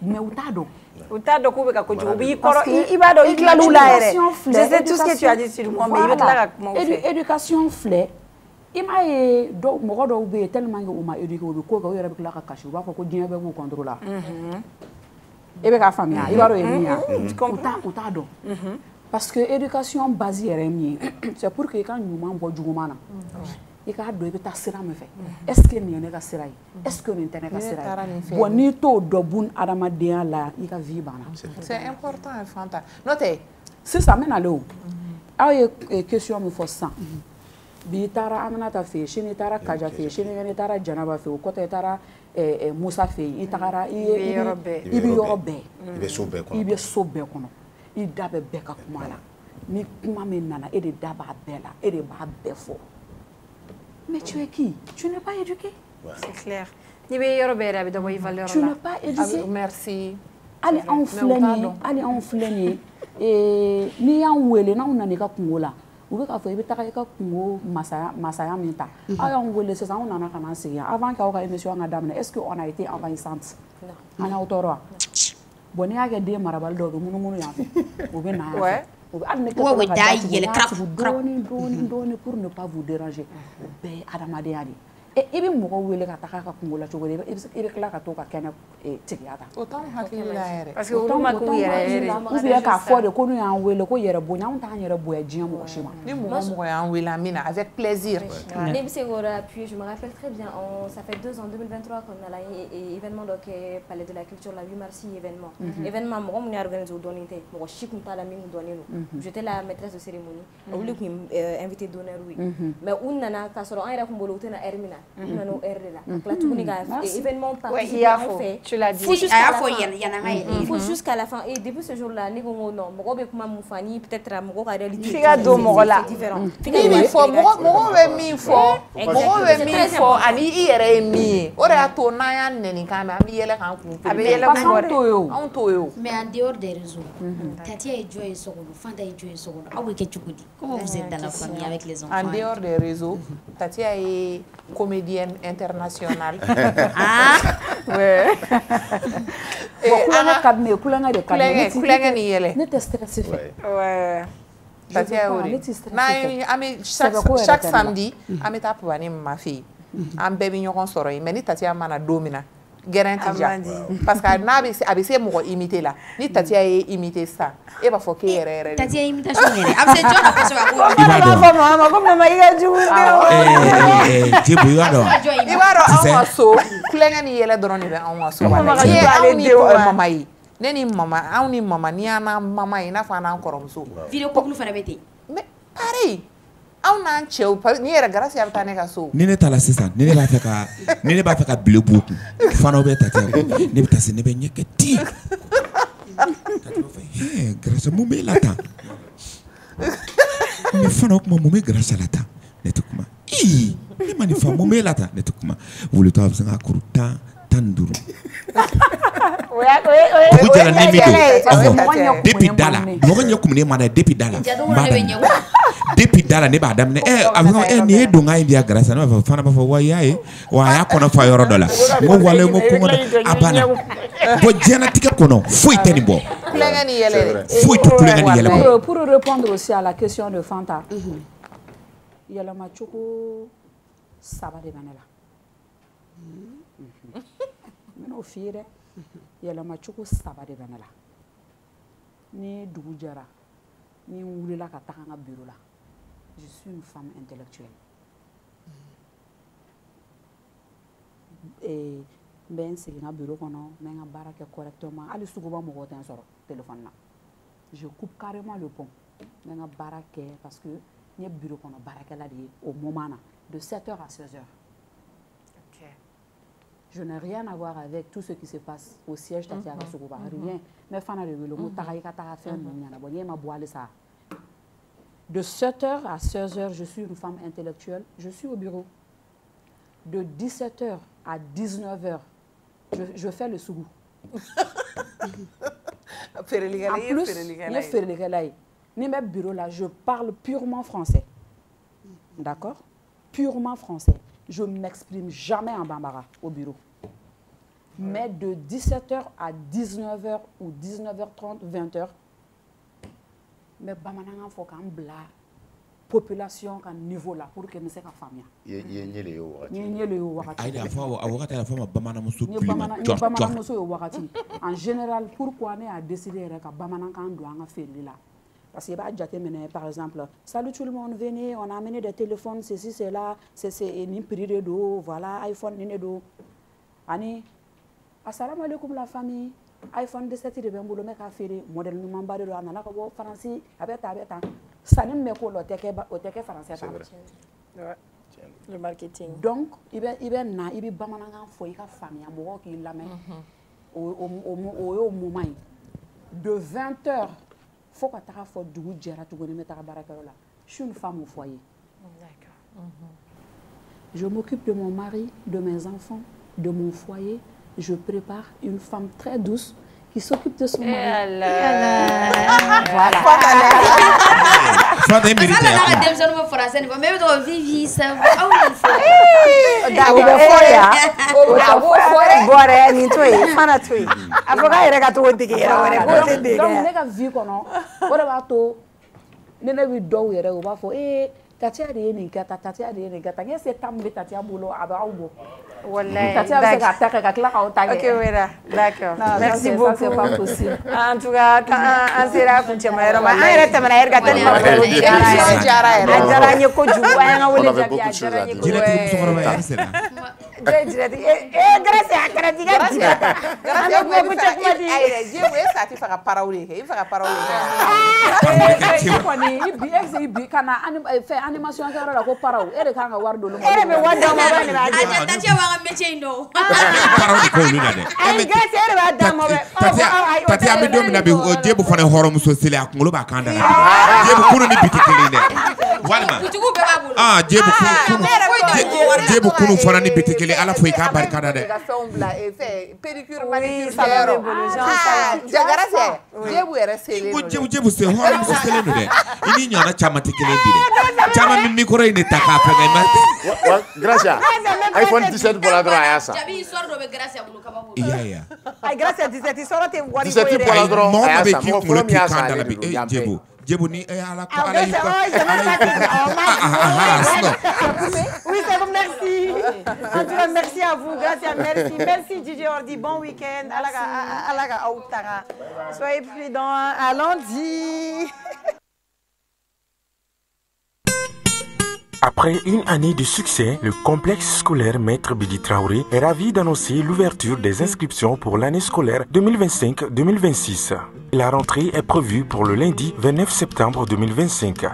mais u t'a dɔn. u t'a dɔn k'u bɛ ka ko cogo u b'i kɔrɔ i b'a dɔn i tilal'u la yɛrɛ. je sais tout ce que tu as dit sur moi mais i bɛ tila ka kuma u fɛ. éducation filɛ i m'a ye mɔgɔ dɔw bɛ yen tellement que u ma éduquer u bɛ ko kɛ u yɛrɛ bɛ tila ka kasi u b'a fɔ ko diɲɛ bɛɛ b'u contrôle la. i bɛ k'a faamuya i b'a dɔn ye min ye u t'a dɔn. parce que éducation base yɛrɛ ye min ye c'est pour que i ka ɲuman bɔ juguman na i k'a dɔn i bɛ taa sira min fɛ est ce que nin ye ne ka sira ye est ce que nin tɛ ne ka sira ye bon n'i t'o dɔn bun adamadenya la i ka vie banna. c'est important Fanta n'o tɛ sisan n bɛ nalen o aw ye question min fɔ sisan bi i taara Aminata fɛ yen sini i taara Kaja fɛ yen sinikɛnɛ i taara Janaba fɛ yen o kɔfɛ i taara Musa fɛ yen i tagara i bɛ yɔrɔ bɛɛ i bɛ so bɛɛ kɔnɔ i bɛ so bɛɛ kɔnɔ i da bɛ bɛɛ ka kuma la ni kuma min nana e de da b'a bɛɛ la e de b'a bɛɛ fɔ mais tu es qui tu n'es pas éduqué. c'est clair n'i bɛ yɔrɔ bɛɛ yɛrɛ a bɛ dɔ bɔ i valeur la. tu n'es pas éduqué. merci. hali anw filɛ nin ye n'i y'an wele n'anw nana i ka kungo la u bɛ k'a fɔ i bɛ taga i ka kungo masaya min ta aw y'anw wele sisan anw nana ka na sigi yan avant k'aw ka émission ka daminɛ est ce que on a été envahissante an y'aw tɔɔrɔ wa bon n'i y'a kɛ den marabali dɔw bɛ munumunu yan fɛ u bɛ na yan fɛ u bɛ hali ne kɛ da yɛlɛ dɔɔnin pour ne pas vous déranger o bɛɛ ye adamadenya de ye i bɛ mɔgɔ wele ka taga ka kungo la cogo di i bɛ tila ka to ka kɛnɛ tigiya ta. o t'anw hakili la yɛrɛ. parce que olu ma k'u yɛrɛ ou bien k'a fɔ de ko n'u y'an wele ko yɛrɛ bonya anw t'an yɛrɛ bonya diɲɛ mɔgɔ si ma. ni mɔgɔ y'an wele an bɛ na avec plaisir. ne bɛ se k'o appuyer je me rappelle très bien ça fait 2 ans 2023 qu'on a la événement dɔ kɛ palais de la culture la 8 mars événement mɔgɔ minnu y'a organisé o dɔnnen tɛ mɔgɔ si tun t'a la min dɔnnen don j'étais la maîtresse de cérémonie olu tun ye invité d'honneur ye mais u nana k'a sɔrɔ an yɛrɛ tun bolo u tɛna heure min na u nana o heure de la ka tila tuguni ka événement participer an fɛ faut jusqu'à la fin et depuis ce jour là ne ko non mɔgɔ bɛ kuma mun fɔ ni peut-être mɔgɔ ka réalité f'i ka don mɔgɔ la mɔgɔ bɛ min fɔ ani i yɛrɛ ye min ye o de y'a to n'an y'a nɛni kan mɛn an bɛ yɛlɛ k'an kun a bɛ yɛlɛ kun wɛrɛ anw t'o ye o. mais en dehors des réseaux Tatia ye jɔn ye so kɔnɔ Fanta ye jɔn ye so kɔnɔ aw bɛ kɛ cogo di comment vous êtes dans la famille avec les enfants. en dehors des réseaux Tatia ye comédienne internationale. kulonkɛ ka di ne ye kulonkɛ de ka di ne ye kulonkɛ ni yɛlɛ ne tɛ stress fɛ. Tatia y'o de n'an bɛ chaque samedi an bɛ taa papa ni mama fɛ yen an bɛɛ bɛ ɲɔgɔn sɔrɔ yen mais ni Tatia mana don min na gɛrɛn ti ja parce que n'a bɛ a bɛ se mɔgɔ imiter la ni Tatia ye imiter sisan e b'a fɔ k'e yɛrɛ yɛrɛ de. Tatia imitation yɛrɛ a bɛ se jɔn na kosɛbɛ ko. i b'a fɔ mama ko mama i ka jugu den. Jibo i b'a dɔn. i b'a dɔn anw ka so kulonkɛ ni yɛlɛ dɔrɔn de bɛ anw ka so. ni ye anw ni mama ye ne ni mama anw ni mama ni y'an n'an mama ye i n'a fɔ an n'an kɔrɔmuso. video couple fana bɛ ten. mais pareil anw n'an cɛw ni yɛrɛ Garasi bɛ taa ne ka so. ni ne ta la sisan ni ne b'a fɛ ka bile b'u kun Fana bɛ Tatia kun ne bɛ taa se ne bɛ ɲɛ kɛ ten Tatia b'a fɔ Garasi mun b'e la tan mais Fana o kuma mun bɛ Garasi la tan ne tɛ kuma Ne m'a dit femme, mais là, t'as comment vous le temps, vous avez couru tanduru. Depuis Dala, moi je connais madame depuis Dala. Depuis Dala, ne badam ne ne donga India grâce à nous, fana pas voyager, waya kono fa yoro dola. Mo wale mo kongo abana. Bo jana tika kono, foi teni bo. Foi tout kulengani yele. Pour répondre aussi à la question de Fanta. Yele machuku saba de banela. Meno fire yele machuku saba de banela. Ni dugu jara ni wulila ka taga nga bureau la. Je suis une femme intellectuelle. Et ben sigi nga bureau kono mais nga baraka correctement ali suguba mo goten soro téléphone na. Je coupe carrément le pont. Mais nga baraka parce que ni bureau kono baraka la di au moment na de 7h à 16h. OK. Je n'ai rien à voir avec tout ce qui se passe au siège Tatia Suguba, rien. Mais fana de le mot taïka ta faire nyana bonye ma boile ça. De 7h à 16h, je suis une femme intellectuelle, je suis au bureau. De 17h à 19h, je fais le sougou. En plus, ni mes bureaux là, je parle purement français. D'accord? Purement français. Je ne m'exprime jamais en bambara au bureau. Mais de 17h à 19h ou 19h30, 20h, mais bamananga faut qu'on bla population kan niveau là pour que nous se ka famia. Yele yo wakati. Aïda wakati la femme bamana muso wakati. En général pourquoi on a décidé que bamananga kan doit nga faire là. Parce que par exemple, salut tout le monde, venez, on a amené des téléphones, ceci, cela, c'est une prix de dos, voilà, iPhone, nene do. Ani, assalamu alaikum la famille, iPhone 17 de Bemboulou, mec a fait modèle nous m'embarque de l'anala, comme français, avec ça ne me colle au teke français. Le marketing. Donc, il y a bamananga foi ka famille, a beaucoup qui la met au moment de 20h. Faut que tu je suis une femme au foyer. D'accord. Je m'occupe de mon mari, de mes enfants, de mon foyer. Je prépare une femme très douce qui s'occupe de son mari. Voilà. Tatia de ni gata tatia de ni gata ngese tambe tatia bolo abaoubo wallahi tatia se ka ta ka kla ka o ta. OK wera d'accord merci beaucoup c'est pas possible en tout cas an sera kun chama yero ma an rete mana yer gata ma ko jara ni ko juwa nga wole jabi jara ni ko gracias a criticar gracias ko ko chakma di ay je we sati fa paraule he fa paraule ko ni bi exe bi kana animation ka ra ko parau ere ka nga wardo lo ere be wanda ma ba ni ba ta che wa métier ndo parau ko lu na de ay gracias ere ba da mo be tati ami do mi na be jebu fane horom so sele akungolo ba kanda na jebu kuno ni bitikele de walma jebu kuno fana ni bitikele ala foi ka barkada de pédicure manicure jagara jebu ere sele jebu se horom so sele no de ini nyona chama tikele bide chama mi micro ine taka pe ngai marti gracias iPhone 17 pour la droit à ça jabi histoire do be gracias bulu kaba bulu iya ay gracias 17 histoire te wari 17 pour la droit à ça mo ko mi kanda la bi jebu ni ala ko ala yi ko oui c'est bon merci en tout cas merci à vous gracias merci DJ Ordi bon week-end alaga autara soyez prudents à lundi. Après une année de succès, le complexe scolaire Maître Bidi Traoré est ravi d'annoncer l'ouverture des inscriptions pour l'année scolaire 2025-2026. La rentrée est prévue pour le lundi 29 septembre 2025.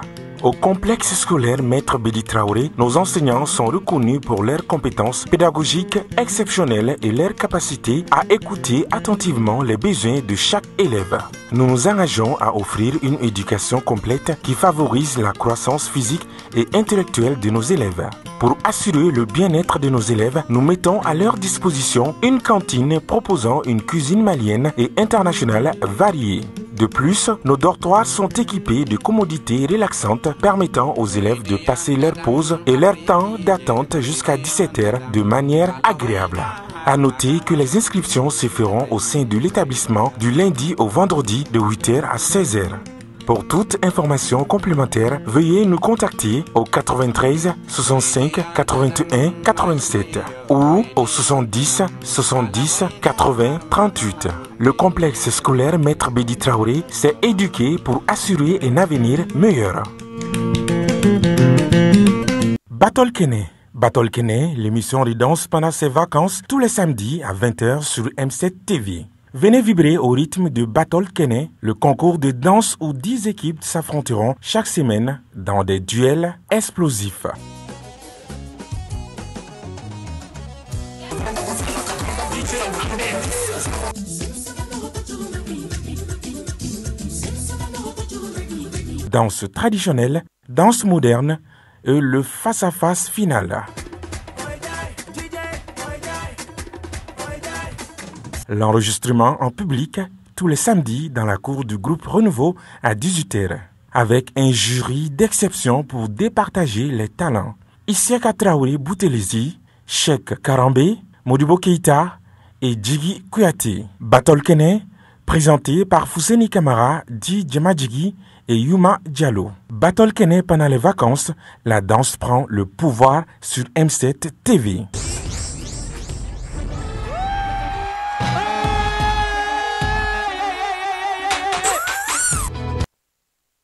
Au complexe scolaire Maître Bédi Traoré, nos enseignants sont reconnus pour leurs compétences pédagogiques exceptionnelles et leur capacité à écouter attentivement les besoins de chaque élève. Nous nous engageons à offrir une éducation complète qui favorise la croissance physique et intellectuelle de nos élèves. Pour assurer le bien-être de nos élèves, nous mettons à leur disposition une cantine proposant une cuisine malienne et internationale variée. De plus, nos dortoirs sont équipés de commodités relaxantes permettant aux élèves de passer leur pause et leur temps d'attente jusqu'à 17 h de manière agréable. À noter que les inscriptions se feront au sein de l'établissement du lundi au vendredi de 8 h à 16 h. Pour toute information complémentaire, veuillez nous contacter au 93 65 81 87 ou au 70 70 80 38. Le complexe scolaire Maître Bédi Traoré s'est éduqué pour assurer un avenir meilleur. Battle Kene, l'émission de danse pendant ses vacances tous les samedis à 20 h sur M7 TV. Venez vibrer au rythme de Battle Kene, le concours de danse où 10 équipes s'affronteront chaque semaine dans des duels explosifs. Danse traditionnelle, danse moderne et le face-à-face final. L'enregistrement en public tous les samedis dans la cour du groupe Renouveau à 18 h, avec un jury d'exception pour départager les talents. Isiaka Traoré Boutelezi, Cheikh Karambé, Modibo Keita et Djigi Kouyaté. Battle Kene, présenté par Fousseni Kamara, Di Djemadjigi et Yuma Diallo. Battle Kene pendant les vacances, la danse prend le pouvoir sur M7 TV.